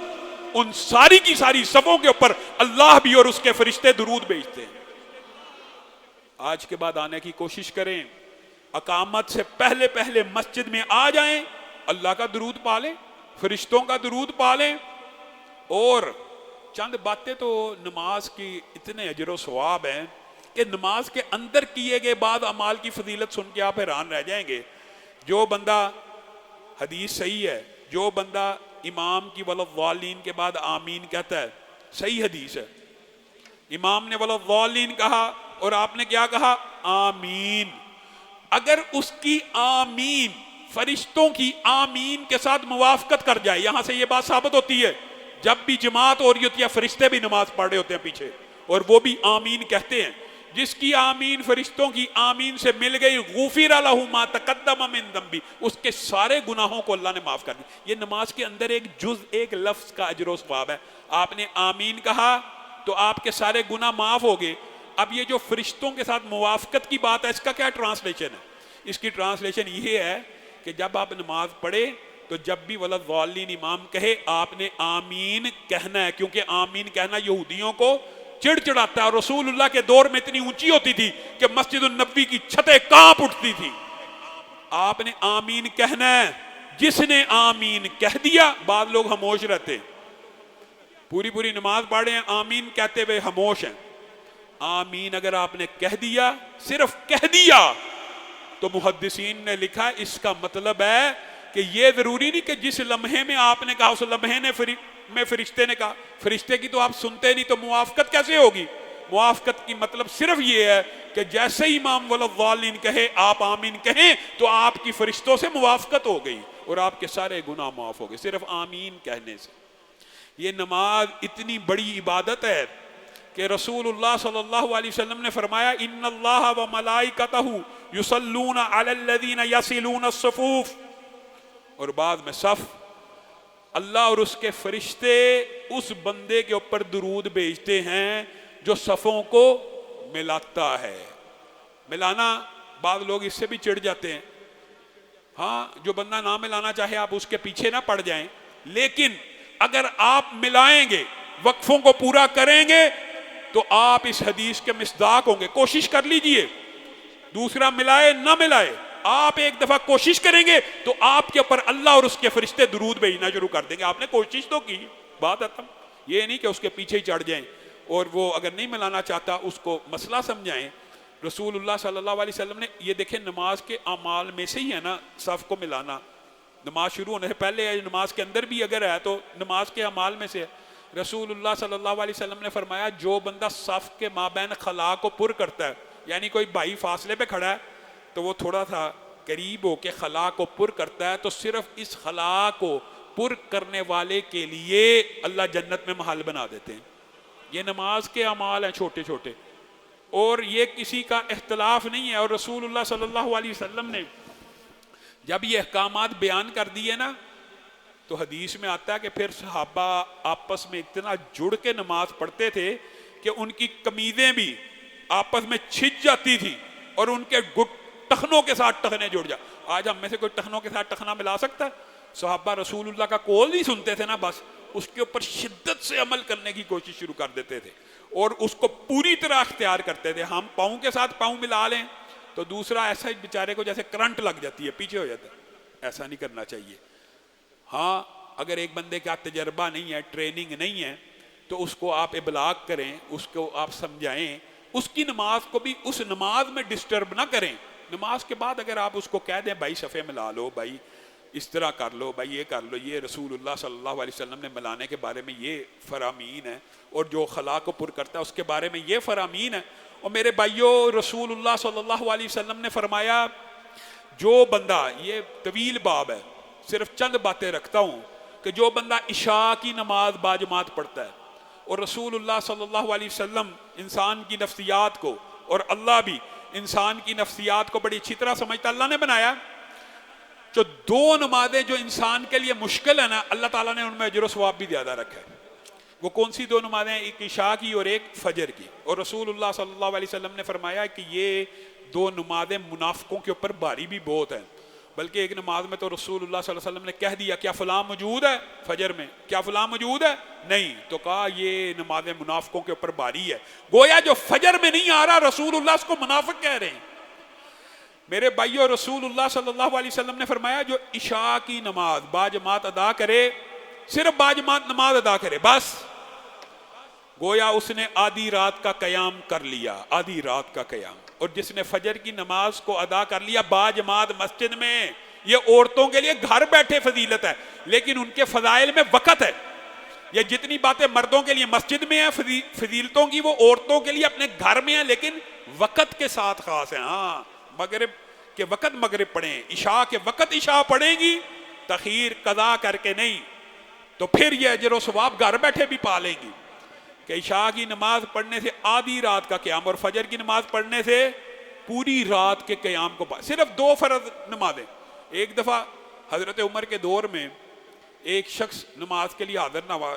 ان ساری کی ساری صفوں کے اوپر اللہ بھی اور اس کے فرشتے درود بھیجتے ہیں. آج کے بعد آنے کی کوشش کریں، اقامت سے پہلے مسجد میں آ جائیں، اللہ کا درود پا لیں، فرشتوں کا درود پا لیں. اور چند باتیں تو نماز کی اتنے اجر و ثواب ہیں کہ نماز کے اندر کیے گئے بعض اعمال کی فضیلت سن کے آپ حیران رہ جائیں گے. جو بندہ، حدیث صحیح ہے، جو بندہ امام کی ولضالین کے بعد آمین کہتا ہے، صحیح حدیث ہے، امام نے ولضالین کہا اور آپ نے کیا کہا؟ آمین. اگر اس کی آمین فرشتوں کی آمین کے ساتھ موافقت کر جائے، یہاں سے یہ بات ثابت ہوتی ہے جب بھی جماعت ہو رہی ہوتی ہے فرشتے بھی نماز پڑھ رہے ہوتے ہیں پیچھے اور وہ بھی آمین کہتے ہیں، جس کی آمین فرشتوں کی آمین سے مل گئی غفر لہ ما تقدم من ذنبہ، اس کے سارے گناہوں کو اللہ نے معاف کر دیا. یہ نماز کے اندر ایک جز، ایک لفظ کا اجر و ثواب ہے. آپ نے آمین کہا تو آپ کے سارے گناہ معاف ہو گئے. اب یہ جو فرشتوں کے ساتھ موافقت کی بات ہے، اس کا کیا ٹرانسلیشن ہے؟ اس کی ٹرانسلیشن یہ ہے کہ جب آپ نماز پڑھے تو جب بھی ولضالین امام کہے آپ نے آمین کہنا ہے، کیونکہ آمین کہنا یہودیوں کو چڑ چڑاتا ہے، اور رسول اللہ کے دور میں اتنی اونچی ہوتی تھی کہ مسجد النبوی کی چھتیں کانپ اٹھتی تھی۔ آپ نے آمین کہنا ہے، جس نے آمین کہہ دیا، بعض لوگ خاموش رہتے، پوری پوری نماز پڑھے ہیں آمین کہتے ہوئے خاموش ہیں۔ آمین اگر آپ نے کہہ دیا، صرف کہہ دیا، تو محدثین نے لکھا اس کا مطلب ہے کہ یہ ضروری نہیں کہ جس لمحے میں آپ نے کہا اس لمحے میں فرشتے نے کہا، فرشتے کی تو آپ سنتے نہیں، تو موافقت کیسے ہوگی؟ موافقت کی مطلب صرف یہ ہے کہ جیسے ہی امام ولضالین کہے آپ آمین کہیں تو آپ کی فرشتوں سے موافقت ہو گئی اور آپ کے سارے گناہ معاف ہو گئے صرف آمین کہنے سے۔ یہ نماز اتنی بڑی عبادت ہے کہ رسول اللہ صلی اللہ علیہ وسلم نے فرمایا ان اللہ و ملائکتہ یصلون علی الذین یصلون الصفوف، اور بعد میں صف، اللہ اور اس کے فرشتے اس بندے کے اوپر درود بھیجتے ہیں جو صفوں کو ملاتا ہے۔ ملانا، بعض لوگ اس سے بھی چڑ جاتے ہیں، ہاں جو بندہ نہ ملانا چاہے آپ اس کے پیچھے نہ پڑ جائیں، لیکن اگر آپ ملائیں گے، وقفوں کو پورا کریں گے تو آپ اس حدیث کے مصداق ہوں گے۔ کوشش کر لیجئے، دوسرا ملائے نہ ملائے، آپ ایک دفعہ کوشش کریں گے تو آپ کے اوپر اللہ اور اس کے فرشتے درود بھیجنا شروع کر دیں گے۔ آپ نے کوشش تو کی، بات ختم۔ یہ نہیں کہ اس کے پیچھے ہی چڑھ جائیں اور وہ اگر نہیں ملانا چاہتا اس کو مسئلہ سمجھائیں۔ رسول اللہ صلی اللہ علیہ وسلم نے، یہ دیکھیں نماز کے اعمال میں سے ہی ہے نا صف کو ملانا، نماز شروع ہونے سے پہلے ہے، نماز کے اندر بھی اگر ہے تو نماز کے اعمال میں سے ہے۔ رسول اللہ صلی اللہ علیہ وسلم نے فرمایا جو بندہ صف کے مابین خلا کو پر کرتا ہے، یعنی کوئی بھائی فاصلے پہ کھڑا ہے تو وہ تھوڑا سا قریب ہو کے خلا کو پر کرتا ہے، تو صرف اس خلا کو پر کرنے والے کے لیے اللہ جنت میں محل بنا دیتے ہیں۔ یہ نماز کے اعمال ہیں چھوٹے چھوٹے، اور یہ کسی کا اختلاف نہیں ہے۔ اور رسول اللہ صلی اللہ علیہ وسلم نے جب یہ احکامات بیان کر دیے نا تو حدیث میں آتا ہے کہ پھر صحابہ آپس میں اتنا جڑ کے نماز پڑھتے تھے کہ ان کی قمیضیں بھی آپس میں چھج جاتی تھی اور ان کے ٹخنوں کے ساتھ ٹخنے جڑ جا۔ آج ہم میں سے کوئی ٹخنوں کے ساتھ ٹخنا ملا سکتا ہے؟ صحابہ رسول اللہ کا قول نہیں سنتے تھے نا، بس اس کے اوپر شدت سے عمل کرنے کی کوشش شروع کر دیتے تھے اور اس کو پوری طرح اختیار کرتے تھے۔ ہم پاؤں کے ساتھ پاؤں ملا لیں تو دوسرا ایسا ہی بیچارے کو جیسے کرنٹ لگ جاتی ہے، پیچھے ہو جاتا ہے۔ ایسا نہیں کرنا چاہیے۔ ہاں اگر ایک بندے کا تجربہ نہیں ہے، ٹریننگ نہیں ہے، تو اس کو آپ ابلاغ کریں، اس کو آپ سمجھائیں، اس کی نماز کو بھی اس نماز میں ڈسٹرب نہ کریں۔ نماز کے بعد اگر آپ اس کو کہہ دیں بھائی صفے ملا لو، بھائی اس طرح کر لو، بھائی یہ کر لو، یہ رسول اللہ صلی اللہ علیہ وسلم نے ملانے کے بارے میں یہ فرامین ہے، اور جو خلا کو پر کرتا ہے اس کے بارے میں یہ فرامین ہے۔ اور میرے بھائیو، رسول اللہ صلی اللہ علیہ وسلم نے فرمایا جو بندہ، یہ طویل باب ہے، صرف چند باتیں رکھتا ہوں، کہ جو بندہ عشاء کی نماز باجماعت پڑھتا ہے، اور رسول اللہ صلی اللہ علیہ وسلم انسان کی نفسیات کو، اور اللہ بھی انسان کی نفسیات کو بڑی اچھی طرح سمجھتا، اللہ نے بنایا جو دو نمازیں جو انسان کے لیے مشکل ہے نا، اللہ تعالیٰ نے ان میں اجر و ثواب بھی زیادہ رکھا ہے۔ وہ کون سی دو نمازیں؟ ایک عشاء کی اور ایک فجر کی۔ اور رسول اللہ صلی اللہ علیہ وسلم نے فرمایا کہ یہ دو نمازیں منافقوں کے اوپر بھاری بھی بہت ہیں، بلکہ ایک نماز میں تو رسول اللہ صلی اللہ علیہ وسلم نے کہہ دیا کیا فلاں موجود ہے فجر میں؟ کیا فلاں موجود ہے؟ نہیں، تو کہا یہ نمازیں منافقوں کے اوپر بھاری ہے۔ گویا جو فجر میں نہیں آ رہا رسول اللہ اس کو منافق کہہ رہے ہیں۔ میرے بھائیو، رسول اللہ صلی اللہ علیہ وسلم نے فرمایا جو عشاء کی نماز باجماعت ادا کرے، صرف باجماعت نماز ادا کرے، بس گویا اس نے آدھی رات کا قیام کر لیا، آدھی رات کا قیام۔ اور جس نے فجر کی نماز کو ادا کر لیا باجماعت مسجد میں، یہ عورتوں کے لیے گھر بیٹھے فضیلت ہے، لیکن ان کے فضائل میں وقت ہے۔ یہ جتنی باتیں مردوں کے لیے مسجد میں ہیں فضیلتوں کی، وہ عورتوں کے لیے اپنے گھر میں ہیں، لیکن وقت کے ساتھ خاص ہیں۔ ہاں مغرب کے وقت مغرب پڑھیں، عشاء کے وقت عشاء پڑھیں گی، تخیر قضا کر کے نہیں، تو پھر یہ اجر و ثواب گھر بیٹھے بھی پا لیں گی کہ عشاء کی نماز پڑھنے سے آدھی رات کا قیام، اور فجر کی نماز پڑھنے سے پوری رات کے قیام کو پا۔ صرف دو فرض نمازیں۔ ایک دفعہ حضرت عمر کے دور میں ایک شخص نماز کے لیے حاضر نہ ہوا،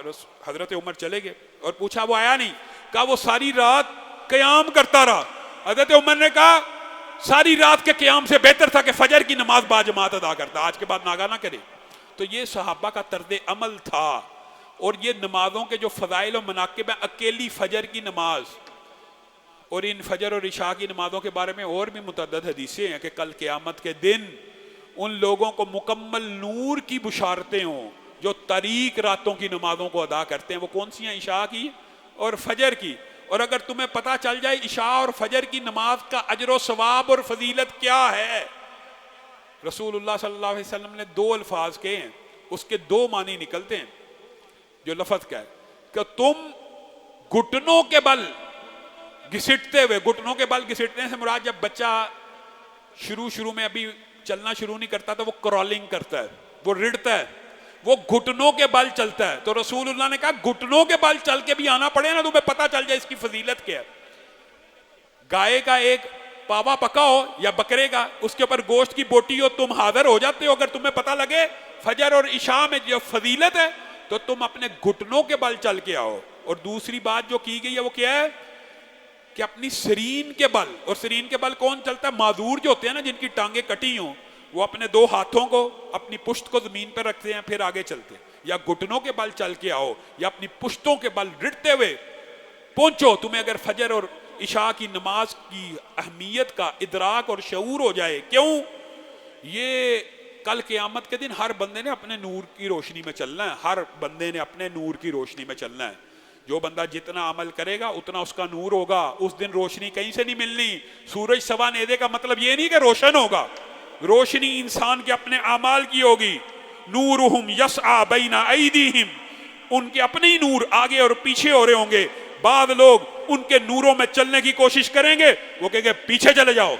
حضرت عمر چلے گئے اور پوچھا وہ آیا نہیں، کہا وہ ساری رات قیام کرتا رہا۔ حضرت عمر نے کہا ساری رات کے قیام سے بہتر تھا کہ فجر کی نماز باجماعت ادا کرتا، آج کے بعد ناگاہ نہ کرے۔ تو تو یہ صحابہ کا طرز عمل تھا. اور یہ نمازوں کے جو فضائل و مناقب ہیں، اکیلی فجر کی نماز، اور ان فجر اور عشاء کی نمازوں کے بارے میں اور بھی متعدد حدیثیں ہیں کہ کل قیامت کے دن ان لوگوں کو مکمل نور کی بشارتیں ہوں جو تاریک راتوں کی نمازوں کو ادا کرتے ہیں. وہ کون سی ہیں؟ عشاء کی اور فجر کی. اور اگر تمہیں پتہ چل جائے عشاء اور فجر کی نماز کا اجر و ثواب اور فضیلت کیا ہے، رسول اللہ صلی اللہ علیہ وسلم نے دو الفاظ کہے ہیں، اس کے دو معنی نکلتے ہیں. جو لفظ کا ہے کہ تم گھٹنوں کے بل گھسٹتے ہوئے، گھٹنوں کے بل گھسٹنے سے مراد جب بچہ شروع میں ابھی چلنا شروع نہیں کرتا تو وہ کرالنگ کرتا ہے، وہ رڑتا ہے، وہ گھٹنوں کے بل چلتا ہے. تو رسول اللہ نے کہا گھٹنوں کے بل چل کے بھی آنا پڑے نا تمہیں پتہ چل جائے اس کی فضیلت کیا ہے. گائے کا ایک پاوا پکا ہو یا بکرے کا، اس کے اوپر گوشت کی بوٹی ہو، تم حاضر ہو جاتے ہو. اگر تمہیں پتہ لگے فجر اور عشاء میں جو فضیلت ہے تو تم اپنے گھٹنوں کے بل چل کے آؤ. اور دوسری بات جو کی گئی ہے وہ کیا ہے کہ اپنی سرین کے بل. اور سرین کے بل کون چلتا ہے؟ معذور جو ہوتے ہیں نا، جن کی ٹانگیں کٹی ہوں، وہ اپنے دو ہاتھوں کو اپنی پشت کو زمین پہ رکھتے ہیں پھر آگے چلتے ہیں. یا گھٹنوں کے بل چل کے آؤ یا اپنی پشتوں کے بل رڑتے ہوئے پہنچو. تمہیں اگر فجر اور عشاء کی نماز کی اہمیت کا ادراک اور شعور ہو جائے. کیوں؟ یہ کل قیامت کے دن ہر بندے نے اپنے نور کی روشنی میں چلنا ہے. ہر بندے نے اپنے نور کی روشنی میں چلنا ہے. جو بندہ جتنا عمل کرے گا اتنا اس کا نور ہوگا. اس دن روشنی کہیں سے نہیں ملنی. سورج سوا نیزے کا مطلب یہ نہیں کہ روشن ہوگا، روشنی انسان کے اپنے اعمال کی ہوگی. نورہم یسعی بین ایدیہم، ان کے اپنے ہی نور آگے اور پیچھے ہو رہے ہوں گے. بعض لوگ ان کے نوروں میں چلنے کی کوشش کریں گے، وہ کہیں گے پیچھے چلے جاؤ.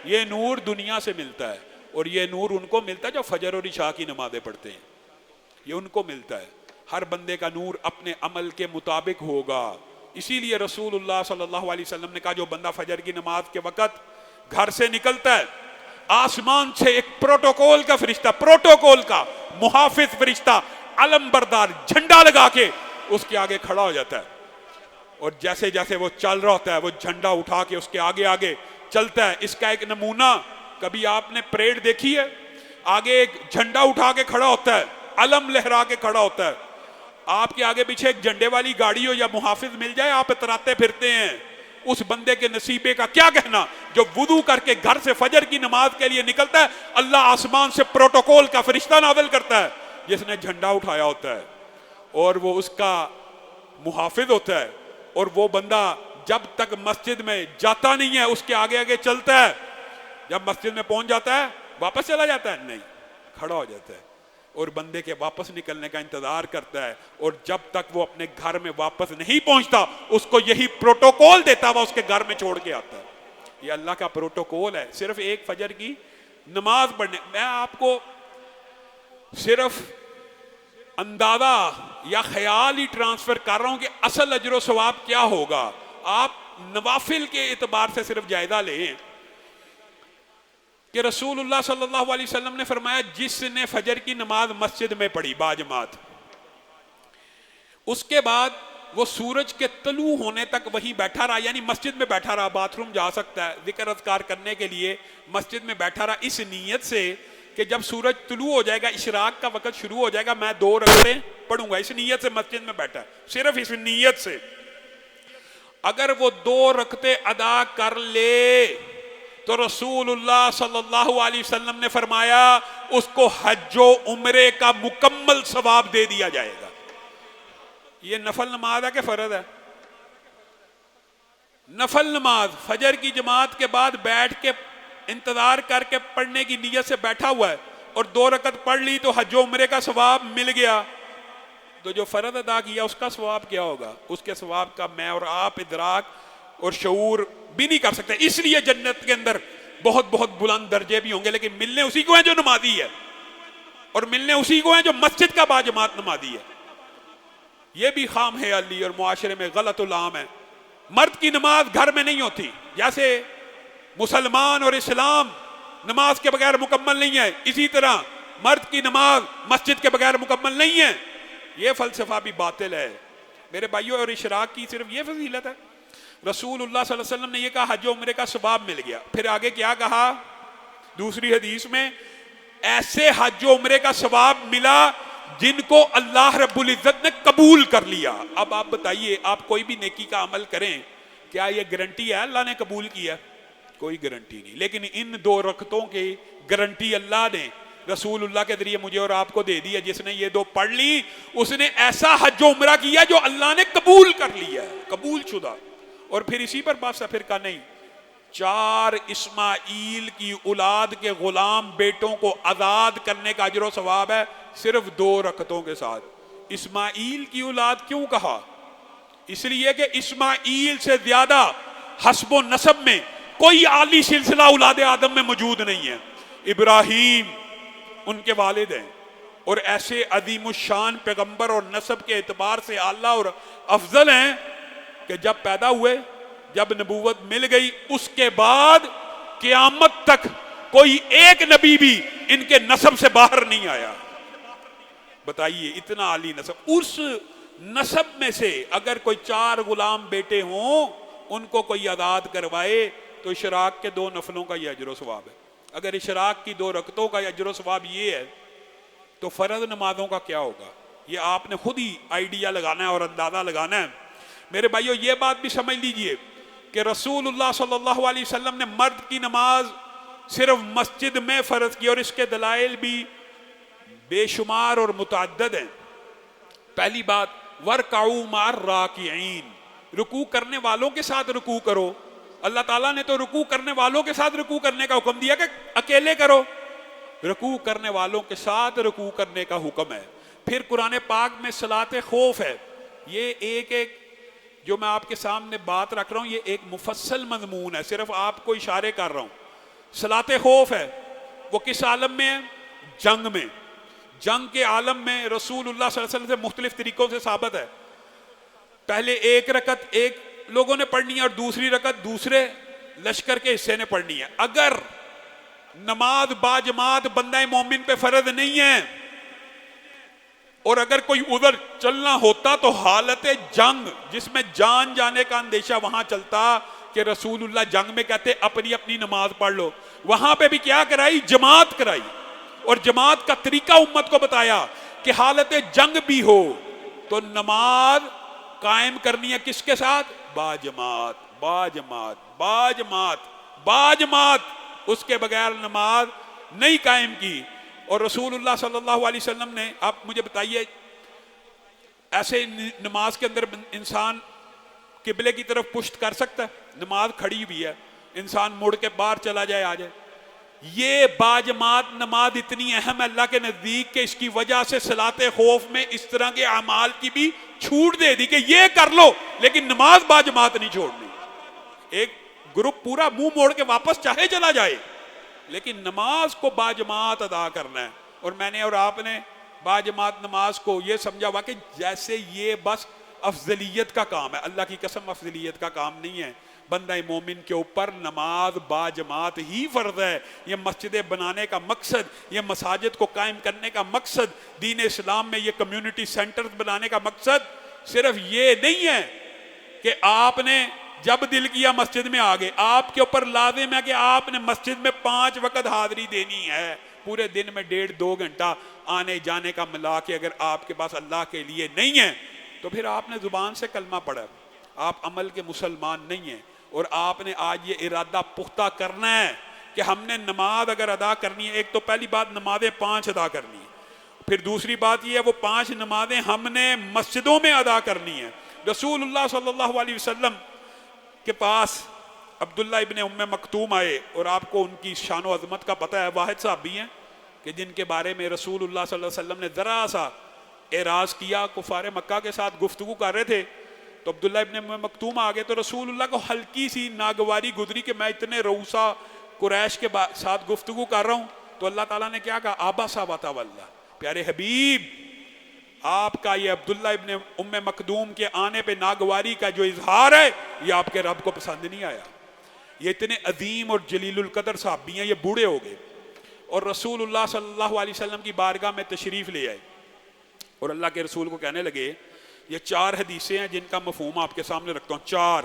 یہ نور دنیا سے ملتا ہے اور یہ نور ان کو ملتا ہے جو فجر اور عشاء کی نمازیں پڑھتے ہیں. یہ ان کو ملتا ہے. ہر بندے کا نور اپنے عمل کے مطابق ہوگا. اسی لیے رسول اللہ صلی اللہ علیہ وسلم نے کہا جو بندہ فجر کی نماز کے وقت گھر سے نکلتا ہے، آسمان سے ایک پروٹوکول کا فرشتہ، پروٹوکول کا محافظ فرشتہ علم بردار جھنڈا لگا کے اس کے آگے کھڑا ہو جاتا ہے. اور جیسے جیسے وہ چل رہا ہوتا ہے وہ جھنڈا اٹھا کے اس کے آگے آگے چلتا ہے. اس کا ایک نمونہ کبھی آپ نے پریڈ دیکھی ہے؟ آگے ایک جھنڈا اٹھا کے کھڑا ہوتا ہے، علم لہرا کے کھڑا ہوتا ہے. آپ کے آگے پیچھے ایک جھنڈے والی گاڑی ہو یا محافظ مل جائے، آپ اتراتے پھرتے ہیں. اس بندے کے نصیبے کا کیا کہنا جو وضو کر کے گھر سے فجر کی نماز کے لیے نکلتا ہے. اللہ آسمان سے پروٹوکول کا فرشتہ نازل کرتا ہے جس نے جھنڈا اٹھایا ہوتا ہے اور وہ اس کا محافظ ہوتا ہے. اور وہ بندہ جب تک مسجد میں جاتا نہیں ہے اس کے آگے آگے چلتا ہے. جب مسجد میں پہنچ جاتا ہے واپس چلا جاتا ہے؟ نہیں، کھڑا ہو جاتا ہے اور بندے کے واپس نکلنے کا انتظار کرتا ہے. اور جب تک وہ اپنے گھر میں واپس نہیں پہنچتا اس کو یہی پروٹوکول دیتا ہوا اس کے گھر میں چھوڑ کے آتا ہے. یہ اللہ کا پروٹوکول ہے. صرف ایک فجر کی نماز پڑھنے، میں آپ کو صرف اندازہ یا خیال ہی ٹرانسفر کر رہا ہوں کہ اصل اجر و ثواب کیا ہوگا. آپ نوافل کے اعتبار سے صرف جائزہ لیں کہ رسول اللہ صلی اللہ علیہ وسلم نے فرمایا جس نے فجر کی نماز مسجد میں پڑھی باجماعت، اس کے بعد وہ سورج کے طلوع ہونے تک وہیں بیٹھا رہا، یعنی مسجد میں بیٹھا رہا، باتھ روم جا سکتا ہے، ذکر اذکار کرنے کے لیے مسجد میں بیٹھا رہا اس نیت سے کہ جب سورج طلوع ہو جائے گا، اشراق کا وقت شروع ہو جائے گا، میں 2 رکعتیں پڑھوں گا. اس نیت سے مسجد میں بیٹھا ہے، صرف اس نیت سے. اگر وہ 2 رکعتیں ادا کر لے تو رسول اللہ صلی اللہ علیہ وسلم نے فرمایا اس کو حج و عمرے کا مکمل ثواب دے دیا جائے گا. یہ نفل نماز ہے کہ فرض ہے؟ نفل نماز فجر کی جماعت کے بعد بیٹھ کے انتظار کر کے پڑھنے کی نیت سے بیٹھا ہوا ہے اور 2 رکعت پڑھ لی تو حج و عمرے کا ثواب مل گیا. تو جو فرض ادا کیا اس کا ثواب کیا ہوگا؟ اس کے ثواب کا میں اور آپ ادراک اور شعور بھی نہیں کر سکتے. اس لیے جنت کے اندر بہت بہت بلند درجے بھی ہوں گے لیکن ملنے اسی کو ہیں جو نمازی ہے اور ملنے اسی کو ہیں جو مسجد کا باجماعت نمازی ہے. یہ بھی خام خیالی اور معاشرے میں غلط العام ہے. مرد کی نماز گھر میں نہیں ہوتی، جیسے مسلمان اور اسلام نماز کے بغیر مکمل نہیں ہے اسی طرح مرد کی نماز مسجد کے بغیر مکمل نہیں ہے. یہ فلسفہ بھی باطل ہے میرے بھائیوں. اور اشراق کی صرف یہ فضیلت ہے؟ رسول اللہ صلی اللہ علیہ وسلم نے یہ کہا حج و عمرے کا ثواب مل گیا. پھر آگے کیا کہا دوسری حدیث میں ایسے حج و عمرے کا ثواب ملا جن کو اللہ رب العزت نے قبول کر لیا۔ اب آپ بتائیے، آپ کوئی بھی نیکی کا عمل کریں، کیا یہ گارنٹی ہے اللہ نے قبول کیا؟ کوئی گارنٹی نہیں۔ لیکن ان 2 رکعتوں کی گارنٹی اللہ نے رسول اللہ کے ذریعے مجھے اور آپ کو دے دی ہے۔ جس نے یہ 2 پڑھ لی اس نے ایسا حج و عمرہ کیا جو اللہ نے قبول کر لیا ہے، قبول شدہ۔ اور پھر اسی پر بات پھر کا نہیں، 4 اسماعیل کی اولاد کے غلام بیٹوں کو آزاد کرنے کا اجر و ثواب ہے صرف 2 رکعتوں کے ساتھ۔ اسماعیل کی اولاد کیوں کہا؟ اس لیے کہ اسماعیل سے زیادہ حسب و نسب میں کوئی عالی سلسلہ اولاد آدم میں موجود نہیں ہے۔ ابراہیم ان کے والد ہیں، اور ایسے عظیم الشان پیغمبر اور نسب کے اعتبار سے اعلیٰ اور افضل ہیں کہ جب پیدا ہوئے، جب نبوت مل گئی، اس کے بعد قیامت تک کوئی ایک نبی بھی ان کے نسب سے باہر نہیں آیا۔ بتائیے اتنا عالی نسب، اس نسب میں سے اگر کوئی 4 غلام بیٹے ہوں ان کو کوئی آزاد کروائے تو اشراق کے 2 نفلوں کا یہ اجر و ثواب ہے۔ اگر اشراق کی 2 رکعتوں کا اجر و ثواب یہ ہے تو فرض نمازوں کا کیا ہوگا؟ یہ آپ نے خود ہی آئیڈیا لگانا ہے اور اندازہ لگانا ہے۔ میرے بھائیو یہ بات بھی سمجھ لیجئے کہ رسول اللہ صلی اللہ علیہ وسلم نے مرد کی نماز صرف مسجد میں فرض کی، اور اس کے دلائل بھی بے شمار اور متعدد ہیں۔ پہلی بات، وَارْكَعُوا مَعَ الرَّاكِعِينَ، رکوع کرنے والوں کے ساتھ رکوع کرو۔ اللہ تعالیٰ نے تو رکوع کرنے والوں کے ساتھ رکوع کرنے کا حکم دیا کہ اکیلے کرو، رکوع کرنے والوں کے ساتھ رکوع کرنے کا حکم ہے۔ پھر قرآن پاک میں صلاۃ خوف ہے۔ یہ ایک جو میں آپ کے سامنے بات رکھ رہا ہوں یہ ایک مفصل مضمون ہے، صرف آپ کو اشارے کر رہا ہوں۔ صلاۃ خوف ہے، وہ کس عالم میں ہے؟ جنگ میں۔ جنگ کے عالم میں رسول اللہ صلی اللہ علیہ وسلم سے مختلف طریقوں سے ثابت ہے۔ پہلے 1 رکعت ایک لوگوں نے پڑھنی ہے اور دوسری رکعت دوسرے لشکر کے حصے نے پڑھنی ہے۔ اگر نماز باجماعت بندہ مومن پہ فرض نہیں ہے اور اگر کوئی ادھر چلنا ہوتا تو حالت جنگ جس میں جان جانے کا اندیشہ وہاں چلتا کہ رسول اللہ جنگ میں کہتے اپنی اپنی نماز پڑھ لو، وہاں پہ بھی کیا کرائی؟ جماعت کرائی، اور جماعت کا طریقہ امت کو بتایا کہ حالت جنگ بھی ہو تو نماز قائم کرنی ہے کس کے ساتھ؟ باجماعت، باجماعت، باجماعت، باجماعت، اس کے بغیر نماز نہیں قائم کی۔ اور رسول اللہ صلی اللہ علیہ وسلم نے، آپ مجھے بتائیے ایسے نماز کے اندر انسان قبلے کی طرف پشت کر سکتا ہے؟ نماز کھڑی ہوئی ہے، انسان مڑ کے باہر چلا جائے آ جائے۔ یہ باجماعت نماز اتنی اہم ہے اللہ کے نزدیک کہ اس کی وجہ سے صلاۃ خوف میں اس طرح کے اعمال کی بھی چھوٹ دے دی کہ یہ کر لو لیکن نماز باجماعت نہیں چھوڑنی۔ ایک گروپ پورا منہ موڑ کے واپس چاہے چلا جائے لیکن نماز کو باجماعت ادا کرنا ہے۔ اور میں نے اور آپ نے باجماعت نماز کو یہ سمجھا ہوا کہ جیسے یہ بس افضلیت کا کام ہے، اللہ کی قسم افضلیت کا کام نہیں ہے۔ بندہ مومن کے اوپر نماز باجماعت ہی فرض ہے۔ یہ مسجدیں بنانے کا مقصد، یہ مساجد کو قائم کرنے کا مقصد، دین اسلام میں یہ کمیونٹی سینٹرز بنانے کا مقصد صرف یہ نہیں ہے کہ آپ نے جب دل کیا مسجد میں آگے۔ آپ کے اوپر لازم ہے کہ آپ نے مسجد میں 5 وقت حاضری دینی ہے، پورے دن میں 1.5-2 گھنٹہ آنے جانے کا ملا کے اگر آپ کے پاس اللہ کے لیے نہیں ہے تو پھر آپ نے زبان سے کلمہ پڑھا، آپ عمل کے مسلمان نہیں ہیں۔ اور آپ نے آج یہ ارادہ پختہ کرنا ہے کہ ہم نے نماز اگر ادا کرنی ہے، ایک تو پہلی بات نمازیں 5 ادا کرنی ہے، پھر دوسری بات یہ ہے وہ 5 نمازیں ہم نے مسجدوں میں ادا کرنی ہے۔ رسول اللہ صلی اللہ علیہ وسلم کے پاس عبداللہ ابن ام مکتوم آئے، اور آپ کو ان کی شان و عظمت کا پتہ ہے، واحد صحابی ہیں کہ جن کے بارے میں رسول اللہ صلی اللہ علیہ وسلم نے ذرا سا اعراض کیا۔ کفار مکہ کے ساتھ گفتگو کر رہے تھے تو عبداللہ ابن ام مکتوم آگے تو رسول اللہ کو ہلکی سی ناگواری گزری کہ میں اتنے رؤوسا قریش کے ساتھ گفتگو کر رہا ہوں۔ تو اللہ تعالیٰ نے کیا کہا؟ آباسا وتولی، پیارے حبیب آپ کا یہ عبداللہ ابن ام مکتوم کے آنے پہ ناگواری کا جو اظہار ہے یہ آپ کے رب کو پسند نہیں آیا۔ یہ اتنے عظیم اور جلیل القدر صحابی ہیں، یہ بوڑھے ہو گئے اور رسول اللہ صلی اللہ علیہ وسلم کی بارگاہ میں تشریف لے آئے اور اللہ کے رسول کو کہنے لگے یہ 4 حدیثیں ہیں جن کا مفہوم آپ کے سامنے رکھتا ہوں۔ 4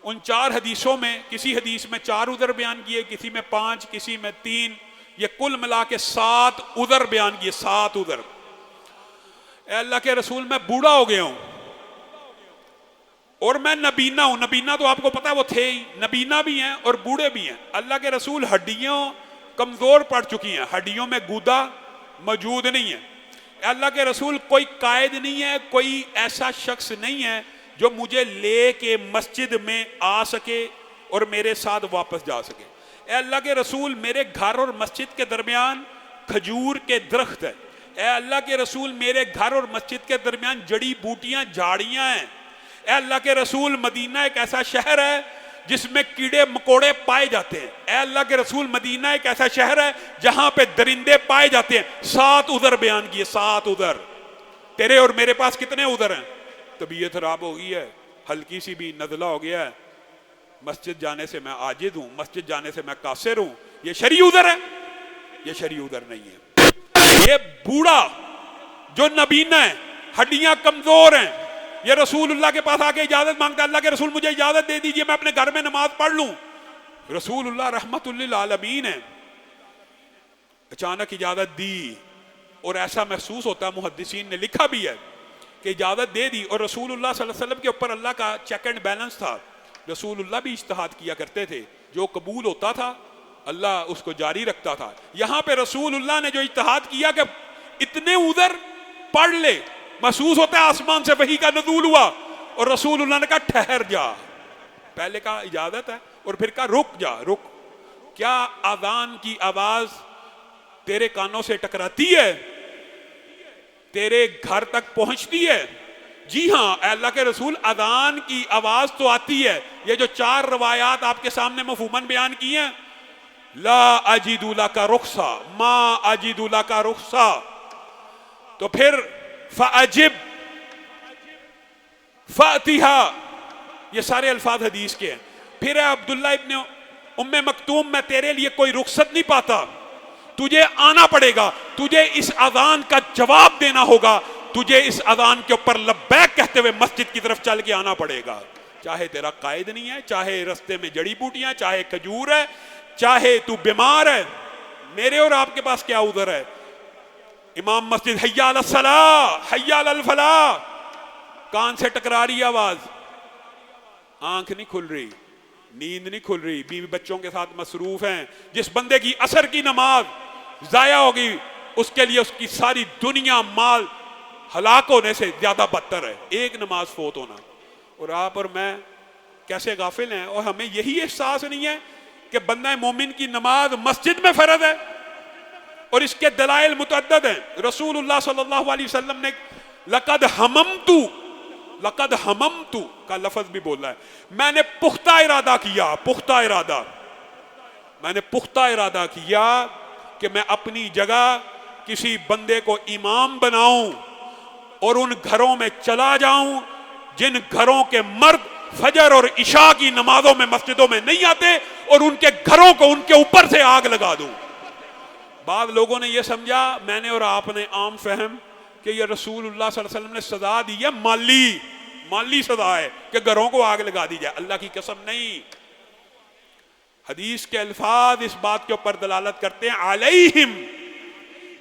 ان 4 حدیثوں میں کسی حدیث میں 4 عذر بیان کیے، کسی میں 5، کسی میں 3، یہ کل ملا کے 7 عذر بیان کیے، 7 عذر۔ اے اللہ کے رسول میں بوڑھا ہو گیا ہوں اور میں نبینا ہوں۔ نبینا تو آپ کو پتا ہے وہ تھے ہی، نبینا بھی ہیں اور بوڑھے بھی ہیں۔ اللہ کے رسول ہڈیوں کمزور پڑ چکی ہیں، ہڈیوں میں گودا موجود نہیں ہے۔ اے اللہ کے رسول کوئی قائد نہیں ہے، کوئی ایسا شخص نہیں ہے جو مجھے لے کے مسجد میں آ سکے اور میرے ساتھ واپس جا سکے۔ اے اللہ کے رسول میرے گھر اور مسجد کے درمیان کھجور کے درخت ہے۔ اے اللہ کے رسول میرے گھر اور مسجد کے درمیان جڑی بوٹیاں جھاڑیاں ہیں۔ اے اللہ کے رسول مدینہ ایک ایسا شہر ہے جس میں کیڑے مکوڑے پائے جاتے ہیں۔ اے اللہ کے رسول مدینہ ایک ایسا شہر ہے جہاں پہ درندے پائے جاتے ہیں۔ 7 عذر بیان کیے، 7 عذر۔ تیرے اور میرے پاس کتنے عذر ہیں؟ طبیعت خراب ہو گئی ہے، ہلکی سی بھی نزلہ ہو گیا ہے، مسجد جانے سے میں عاجز ہوں، مسجد جانے سے میں قاصر ہوں، یہ شرعی عذر ہے؟ یہ شرعی عذر نہیں ہے۔ یہ بوڑھا جو نبینا ہے، ہڈیاں کمزور ہیں، یہ رسول اللہ کے پاس آ کے اجازت مانگتا ہے، اللہ کے رسول مجھے اجازت دے دیجئے میں اپنے گھر میں نماز پڑھ لوں۔ رسول اللہ رحمت للعالمین ہے، اچانک اجازت دی، اور ایسا محسوس ہوتا ہے، محدثین نے لکھا بھی ہے کہ اجازت دے دی، اور رسول اللہ صلی اللہ علیہ وسلم کے اوپر اللہ کا چیک اینڈ بیلنس تھا۔ رسول اللہ بھی اجتہاد کیا کرتے تھے، جو قبول ہوتا تھا اللہ اس کو جاری رکھتا تھا۔ یہاں پہ رسول اللہ نے جو اجتہاد کیا کہ اتنے عذر پڑھ لے، محسوس ہوتا ہے آسمان سے وحی کا نزول ہوا، اور رسول اللہ نے کہا ٹھہر جا، پہلے کہا اجازت ہے اور پھر کہا رک جا، رک۔ کیا اذان کی آواز تیرے کانوں سے ٹکراتی ہے؟ تیرے گھر تک پہنچتی ہے؟ جی ہاں، اے اللہ کے رسول اذان کی آواز تو آتی ہے۔ یہ جو 4 روایات آپ کے سامنے مفہوماً بیان کی ہیں، لا اجد لک رخصا، ما اجد لک رخصا، تو پھر فاجب فاتحا، یہ سارے الفاظ حدیث کے ہیں۔ پھر اے عبداللہ ابن ام مکتوم، میں تیرے لیے کوئی رخصت نہیں پاتا، تجھے آنا پڑے گا، تجھے اس اذان کا جواب دینا ہوگا، تجھے اس اذان کے اوپر لبیک کہتے ہوئے مسجد کی طرف چل کے آنا پڑے گا، چاہے تیرا قائد نہیں ہے، چاہے رستے میں جڑی بوٹیاں، چاہے کھجور ہے، چاہے تو بیمار ہے۔ میرے اور آپ کے پاس کیا عذر ہے؟ امام مسجد حی علی الصلاۃ حی علی الفلاح، کان سے ٹکرا رہی آواز، آنکھ نہیں کھل رہی، نیند نہیں کھل رہی، بیوی بچوں کے ساتھ مصروف ہیں۔ جس بندے کی عصر کی نماز ضائع ہوگی، اس کے لیے اس کی ساری دنیا مال ہلاک ہونے سے زیادہ بدتر ہے، ایک نماز فوت ہونا۔ اور آپ اور میں کیسے غافل ہیں، اور ہمیں یہی احساس نہیں ہے کہ بندہ مومن کی نماز مسجد میں فرض ہے، اور اس کے دلائل متعدد ہیں۔ رسول اللہ صلی اللہ علیہ وسلم نے لقد ہممت کا لفظ بھی بولا ہے، میں نے پختہ ارادہ کیا، پختہ ارادہ، میں نے پختہ ارادہ کیا کہ میں اپنی جگہ کسی بندے کو امام بناؤں اور ان گھروں میں چلا جاؤں جن گھروں کے مرد فجر اور عشاء کی نمازوں میں مسجدوں میں نہیں آتے، اور ان کے گھروں کو ان کے اوپر سے آگ لگا دوں۔ بعض لوگوں نے یہ سمجھا، میں نے اور آپ نے عام فہم، کہ یہ رسول اللہ صلی اللہ علیہ وسلم نے سزا دی ہے، مالی سزا ہے کہ گھروں کو آگ لگا دی جائے۔ اللہ کی قسم نہیں، حدیث کے الفاظ اس بات کے اوپر دلالت کرتے ہیں، علیہم،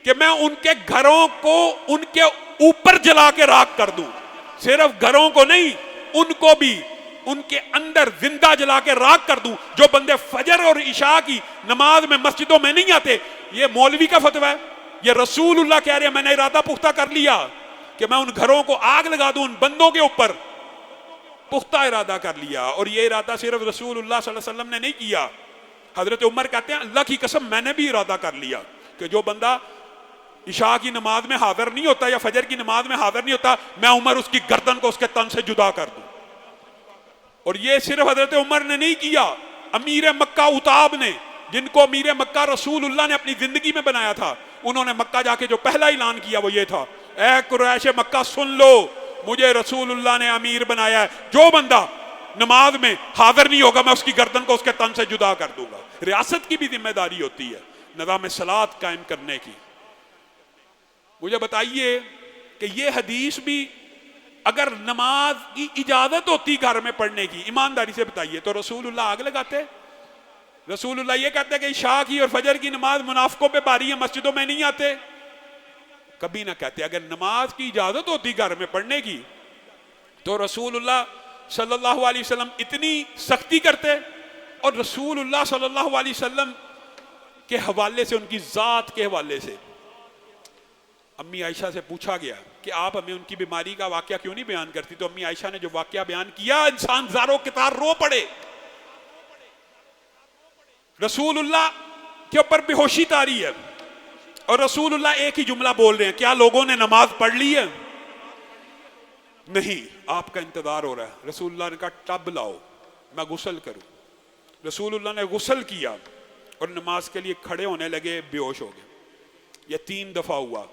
کہ میں ان کے گھروں کو ان کے اوپر جلا کے راکھ کر دوں، صرف گھروں کو نہیں، ان کو بھی ان کے اندر زندہ جلا کے راکھ کر دوں۔ جو بندے فجر اور عشاء کی نماز میں مسجدوں میں نہیں آتے، یہ مولوی کا فتویٰ ہے؟ یہ رسول اللہ کہہ رہے ہیں میں نے ارادہ پختہ کر لیا کہ میں ان گھروں کو آگ لگا دوں، ان بندوں کے اوپر پختہ ارادہ کر لیا۔ اور یہ ارادہ صرف رسول اللہ صلی اللہ علیہ وسلم نے نہیں کیا، حضرت عمر کہتے ہیں اللہ کی قسم میں نے بھی ارادہ کر لیا کہ جو بندہ عشاء کی نماز میں حاضر نہیں ہوتا یا فجر کی نماز میں حاضر نہیں ہوتا، میں عمر اس کی گردن کو اس کے تن سے جدا کر دوں۔ اور یہ صرف حضرت عمر نے نہیں کیا، امیر مکہ عتاب نے، جن کو امیر مکہ رسول اللہ نے اپنی زندگی میں بنایا تھا، انہوں نے مکہ جا کے جو پہلا اعلان کیا وہ یہ تھا، اے قریش مکہ سن لو، مجھے رسول اللہ نے امیر بنایا ہے، جو بندہ نماز میں حاضر نہیں ہوگا میں اس کی گردن کو اس کے تن سے جدا کر دوں گا۔ ریاست کی بھی ذمہ داری ہوتی ہے نظام صلاۃ قائم کرنے کی۔ مجھے بتائیے کہ یہ حدیث بھی اگر نماز کی اجازت ہوتی گھر میں پڑھنے کی، ایمانداری سے بتائیے، تو رسول اللہ آگ لگاتے؟ رسول اللہ یہ کہتے ہیں کہ عشاء کی اور فجر کی نماز منافقوں پہ باری ہے، مسجدوں میں نہیں آتے؟ کبھی نہ کہتے۔ اگر نماز کی اجازت ہوتی گھر میں پڑھنے کی تو رسول اللہ صلی اللہ علیہ وسلم اتنی سختی کرتے؟ اور رسول اللہ صلی اللہ علیہ وسلم کے حوالے سے، ان کی ذات کے حوالے سے امی عائشہ سے پوچھا گیا کہ آپ ہمیں ان کی بیماری کا واقعہ کیوں نہیں بیان کرتی؟ تو امی عائشہ نے جو واقعہ بیان کیا، انسان زاروں قطار رو پڑے۔ رسول اللہ کے اوپر بے ہوشی طاری ہے اور رسول اللہ ایک ہی جملہ بول رہے ہیں، کیا لوگوں نے نماز پڑھ لی ہے؟ نہیں، آپ کا انتظار ہو رہا ہے۔ رسول اللہ نے کہا ٹب لاؤ میں غسل کروں۔ رسول اللہ نے غسل کیا اور نماز کے لیے کھڑے ہونے لگے، بے ہوش ہو گئے۔ یہ 3 دفعہ ہوا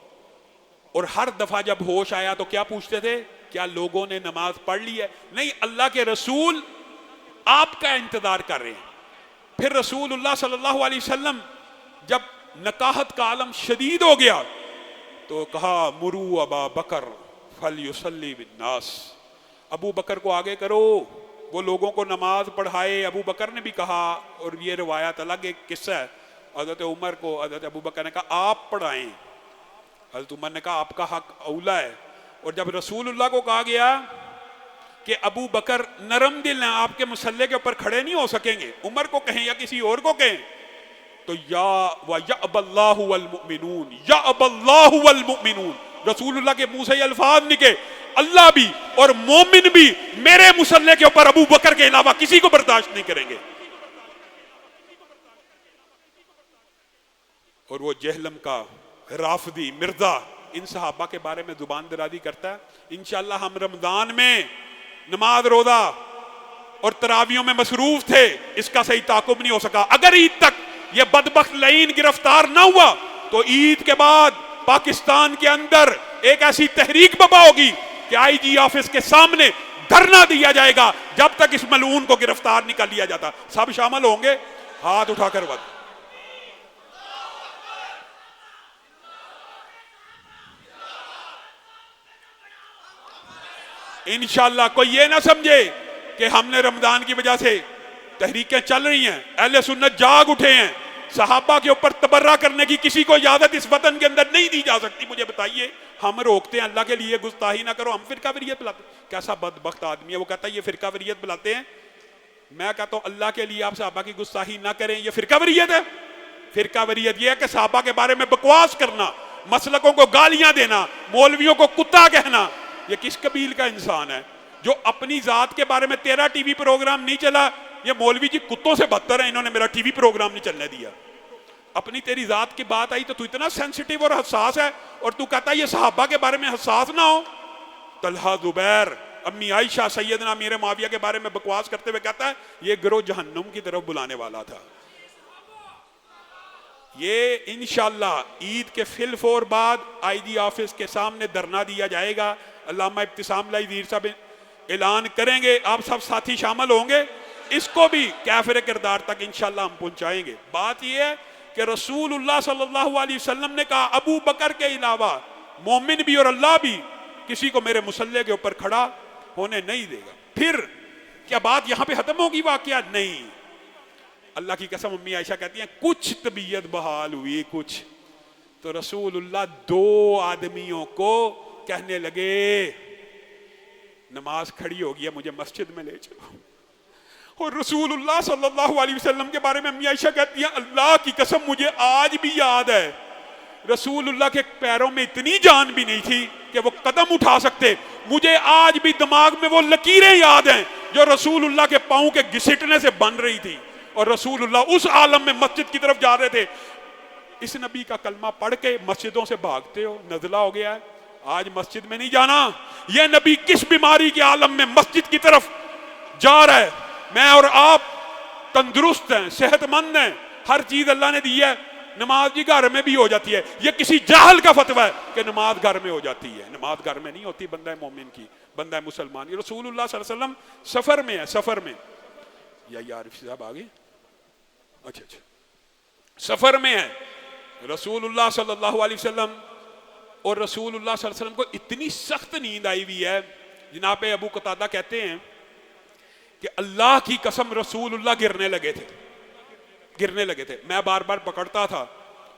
اور ہر دفعہ جب ہوش آیا تو کیا پوچھتے تھے؟ کیا لوگوں نے نماز پڑھ لی ہے؟ نہیں، اللہ کے رسول آپ کا انتظار کر رہے ہیں۔ پھر رسول اللہ صلی اللہ علیہ وسلم جب نکاحت کا عالم شدید ہو گیا تو کہا مرو ابا بکر فلیصلی بالناس، ابو بکر کو آگے کرو، وہ لوگوں کو نماز پڑھائے۔ ابو بکر نے بھی کہا، اور یہ روایت الگ ایک قصہ ہے، حضرت عمر کو حضرت ابو بکر نے کہا آپ پڑھائیں، حضرت عمر نے کہا آپ کا حق اولا ہے۔ اور جب رسول اللہ کو کہا گیا کہ ابو بکر نرم دل ہیں، آپ کے مصلے کے اوپر کھڑے نہیں ہو سکیں گے، عمر کو کہیں یا کسی اور کو کہیں، تو وَيَأْبَ اللَّهُ وَالْمُؤْمِنُونَ يَأْبَ اللَّهُ وَالْمُؤْمِنُونَ، رسول اللہ کے منہ سے یہ الفاظ نکلے، اللہ بھی اور مومن بھی میرے مصلے کے اوپر ابو بکر کے علاوہ کسی کو برداشت نہیں کریں گے۔ اور وہ جہلم کا رافضی مرزا ان صحابہ کے بارے میں زبان درازی کرتا ہے۔ انشاءاللہ ہم رمضان میں نماز روزہ اور تراویوں میں مصروف تھے، اس کا صحیح تعاقب نہیں ہو سکا۔ اگر عید تک یہ بدبخت لعین گرفتار نہ ہوا تو عید کے بعد پاکستان کے اندر ایک ایسی تحریک بپا ہوگی کہ آئی جی آفس کے سامنے دھرنا دیا جائے گا جب تک اس ملعون کو گرفتار نہیں کر لیا جاتا۔ سب شامل ہوں گے؟ ہاتھ اٹھا کر ود۔ انشاءاللہ کوئی یہ نہ سمجھے کہ ہم نے رمضان کی وجہ سے تحریکیں چل رہی ہیں، اہل سنت جاگ اٹھے ہیں۔ صحابہ کے اوپر تبرہ کرنے کی کسی کو اجازت اس وطن کے اندر نہیں دی جا سکتی۔ مجھے بتائیے، ہم روکتے ہیں اللہ کے لیے گستاخی نہ کرو، ہم فرقہ واریت بلاتے ہیں؟ کیسا بدبخت آدمی ہے وہ کہتا ہے یہ فرقہ واریت بلاتے ہیں۔ میں کہتا ہوں اللہ کے لیے آپ صحابہ کی گستاخی نہ کریں، یہ فرقہ واریت ہے؟ فرقہ واریت یہ ہے کہ صحابہ کے بارے میں بکواس کرنا، مسلکوں کو گالیاں دینا، مولویوں کو کتا کہنا۔ یہ کس قبیل کا انسان ہے جو اپنی ذات کے بارے میں تیرا ٹی وی پروگرام نہیں چلا؟ یہ مولوی جی کتوں سے بدتر ہیں، انہوں نے میرا ٹی وی پروگرام نہیں چلنے دیا۔ اپنی تیری ذات کی بات آئی تو تو اتنا سینسٹیو اور حساس ہے، اور تو کہتا ہے یہ صحابہ کے بارے میں حساس نہ ہو۔ طلحہ، زبیر، امی عائشہ، سیدنا امیر معاویہ کے بارے میں بکواس کرتے ہوئے کہتا ہے یہ گروہ جہنم کی طرف بلانے والا تھا۔ یہ انشاءاللہ عید کے فل فور بعد آئی جی آفس کے سامنے دھرنا دیا جائے گا۔ علامہ ابتسام لائی دیر صاحب اعلان کریں گے، آپ سب ساتھی شامل ہوں گے، اس کو بھی کافر کردار تک انشاءاللہ ہم پہنچائیں گے۔ بات یہ ہے کہ رسول اللہ صلی اللہ علیہ وسلم نے کہا ابو بکر کے علاوہ مومن بھی اور اللہ بھی کسی کو میرے مصلے کے اوپر کھڑا ہونے نہیں دے گا۔ پھر کیا بات یہاں پہ ختم ہوگی واقعہ؟ نہیں، اللہ کی قسم امی عائشہ کہتی ہیں کچھ طبیعت بحال ہوئی کچھ، تو رسول اللہ 2 آدمیوں کو کہنے لگے نماز کھڑی ہوگی ہے مجھے مسجد میں لے چلو۔ اور رسول اللہ صلی اللہ علیہ وسلم کے بارے میں امی عائشہ کہتی ہیں اللہ کی قسم مجھے آج بھی یاد ہے، رسول اللہ کے پیروں میں اتنی جان بھی نہیں تھی کہ وہ قدم اٹھا سکتے۔ مجھے آج بھی دماغ میں وہ لکیریں یاد ہیں جو رسول اللہ کے پاؤں کے گھسٹنے سے بن رہی تھی، اور رسول اللہ اس عالم میں مسجد کی طرف جا رہے تھے۔ اس نبی کا کلمہ پڑھ کے مسجدوں سے بھاگتے ہو، نزلہ ہو گیا ہے، آج مسجد میں نہیں جانا۔ یہ نبی کس بیماری کے عالم میں مسجد کی طرف جا رہا ہے؟ میں اور آپ تندرست ہیں، صحت مند ہیں، ہر چیز اللہ نے دی ہے، نماز جی گھر میں بھی ہو جاتی ہے۔ یہ کسی جاہل کا فتویٰ ہے کہ نماز گھر میں ہو جاتی ہے، نماز گھر میں نہیں ہوتی بندہ مومن کی، بندہ مسلمان کی۔ رسول اللہ صلی اللہ علیہ وسلم سفر میں ہے، سفر میں، یا عارف صاحب آگے، اچھا سفر میں ہے رسول اللہ صلی اللہ علیہ وسلم، اور رسول اللہ صلی اللہ علیہ وسلم کو اتنی سخت نیند آئی ہوئی ہے، جناب ابو قتادہ کہتے ہیں کہ اللہ کی قسم رسول اللہ گرنے لگے تھے، گرنے لگے تھے. میں بار بار پکڑتا تھا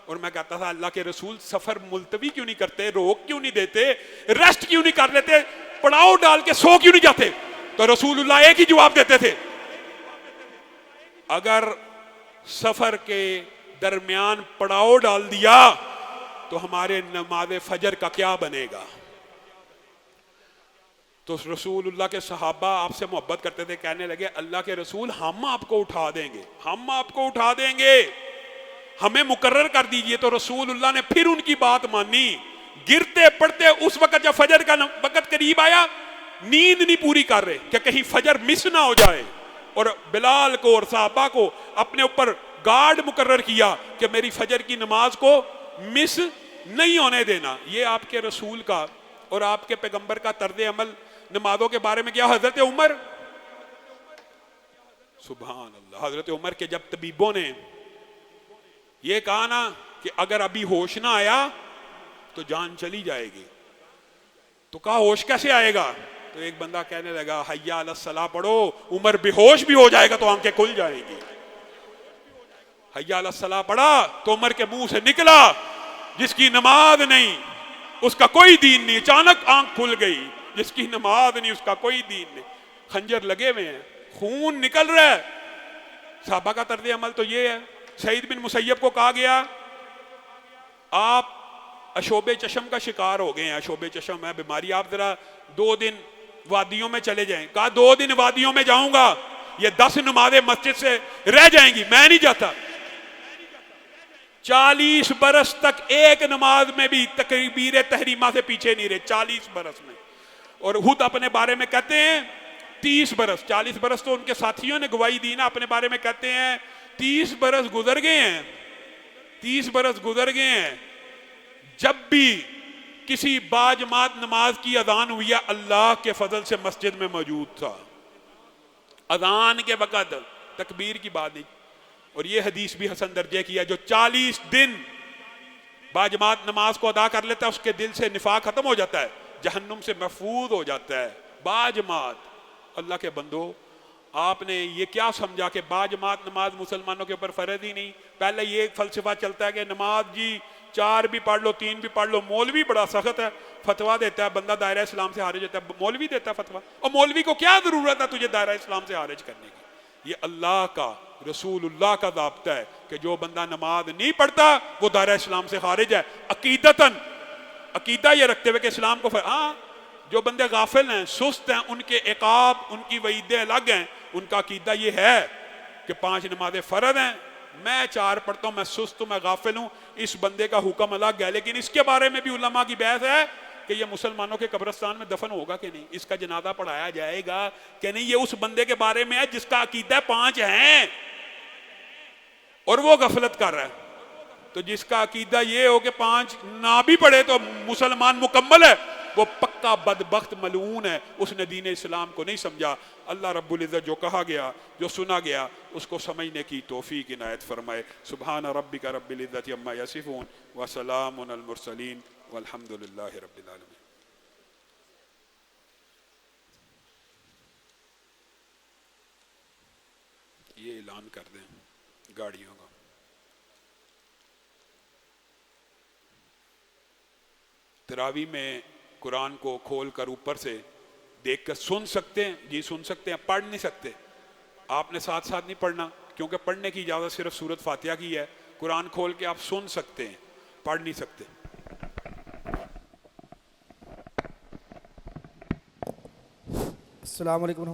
اور میں کہتا تھا اللہ کے رسول سفر ملتوی کیوں نہیں کرتے, روک کیوں نہیں دیتے, ریسٹ کیوں نہیں کر لیتے, پڑاؤ ڈال کے سو کیوں نہیں جاتے؟ تو رسول اللہ ایک ہی جواب دیتے تھے, اگر سفر کے درمیان پڑاؤ ڈال دیا تو ہمارے نماز فجر کا کیا بنے گا؟ تو رسول اللہ کے صحابہ آپ سے محبت کرتے تھے, کہنے لگے اللہ کے رسول ہم آپ کو اٹھا دیں گے, ہم آپ کو اٹھا دیں گے, ہمیں مقرر کر دیجئے. تو رسول اللہ نے پھر ان کی بات مانی. گرتے پڑتے اس وقت جب فجر کا وقت قریب آیا, نیند نہیں پوری کر رہے کہ کہیں فجر مس نہ ہو جائے, اور بلال کو اور صحابہ کو اپنے اوپر گارڈ مقرر کیا کہ میری فجر کی نماز کو مس نہیں ہونے دینا. یہ آپ کے رسول کا اور آپ کے پیغمبر کا طرز عمل نمازوں کے بارے میں کیا. حضرت عمر, سبحان اللہ, حضرت عمر کے جب طبیبوں نے یہ کہا نا کہ اگر ابھی ہوش نہ آیا تو جان چلی جائے گی, تو کہا ہوش کیسے آئے گا؟ تو ایک بندہ کہنے لگا حیا علی الصلاۃ پڑھو, عمر بے ہوش بھی ہو جائے گا تو آنکھیں کھل جائیں گی. حیا علی الصلاۃ پڑھا تو عمر کے منہ سے نکلا جس کی نماز نہیں اس کا کوئی دین نہیں. اچانک آنکھ کھل گئی, جس کی نماز نہیں اس کا کوئی دین نہیں. خنجر لگے ہوئے ہیں, خون نکل رہا ہے. صحابہ کا طرز عمل تو یہ ہے. سعید بن مسیب کو کہا گیا آپ اشوب چشم کا شکار ہو گئے ہیں, اشوب چشم ہے بیماری, آپ ذرا 2 دن وادیوں میں چلے جائیں. کہا 2 دن وادیوں میں جاؤں گا, یہ 10 نمازیں مسجد سے رہ جائیں گی, میں نہیں جاتا. 40 برس تک ایک نماز میں بھی تکبیر تحریمہ سے پیچھے نہیں رہے, 40 برس میں. اور خود اپنے بارے میں کہتے ہیں 30 برس, 40 برس تو ان کے ساتھیوں نے گواہی دی نا, اپنے بارے میں کہتے ہیں 30 برس گزر گئے ہیں, 30 برس گزر گئے ہیں, جب بھی کسی باجماعت نماز کی اذان ہوئی ہے اللہ کے فضل سے مسجد میں موجود تھا. اذان کے وقت تکبیر کی بات نہیں. اور یہ حدیث بھی حسن درجے کی ہے, جو 40 دن باجماعت نماز کو ادا کر لیتا ہے اس کے دل سے نفاق ختم ہو جاتا ہے, جہنم سے محفوظ ہو جاتا ہے. باجماعت, اللہ کے بندو آپ نے یہ کیا سمجھا کہ باجماعت نماز مسلمانوں کے اوپر فرض ہی نہیں؟ پہلے یہ ایک فلسفہ چلتا ہے کہ نماز جی 4 بھی پڑھ لو 3 بھی پڑھ لو. مولوی بڑا سخت ہے, فتویٰ دیتا ہے, بندہ دائرہ اسلام سے خارج ہوتا ہے, مولوی دیتا ہے فتویٰ. اور مولوی کو کیا ضرورت ہے تجھے دائرہ اسلام سے خارج کرنے کی؟ یہ اللہ کا رسول اللہ کا ضابطہ ہے کہ جو بندہ نماز نہیں پڑھتا وہ دائرہ اسلام سے خارج ہے. عقیدہ یہ رکھتے ہوئے کہ اسلام کو ہاں, جو بندے غافل ہیں سست ہیں ان کے عقاب ان کی وعیدیں الگ ہیں. ان کا عقیدہ یہ ہے کہ 5 نمازیں فرض ہیں, میں 4 پڑھتا ہوں, میں سست ہوں, میں غافل ہوں, اس بندے کا حکم الگ ہے. لیکن اس کے بارے میں بھی علماء کی بحث ہے کہ یہ مسلمانوں کے قبرستان میں دفن ہوگا کہ نہیں, اس کا جنازہ پڑھایا جائے گا کہ نہیں. یہ اس بندے کے بارے میں ہے جس کا عقیدہ 5 ہیں اور وہ غفلت کر رہا ہے. تو جس کا عقیدہ یہ ہو کہ 5 نہ بھی پڑھے تو مسلمان مکمل ہے, وہ پکا بدبخت ملعون ہے, اس نے دین اسلام کو نہیں سمجھا. اللہ رب العزت جو کہا گیا جو سنا گیا اس کو سمجھنے کی توفیق عنایت فرمائے. سبحان ربک رب العزت عما یصفون وسلام علی المرسلین والحمد للہ رب العالمین. یہ اعلان کر دیں گاڑیوں کا. تراویح میں قرآن کو کھول کر اوپر سے دیکھ کر سن سکتے ہیں, جی سن سکتے ہیں, پڑھ نہیں سکتے. آپ نے ساتھ ساتھ نہیں پڑھنا کیونکہ پڑھنے کی اجازت صرف سورۃ فاتحہ کی ہے. قرآن کھول کے آپ سن سکتے ہیں, پڑھ نہیں سکتے. السلام علیکم.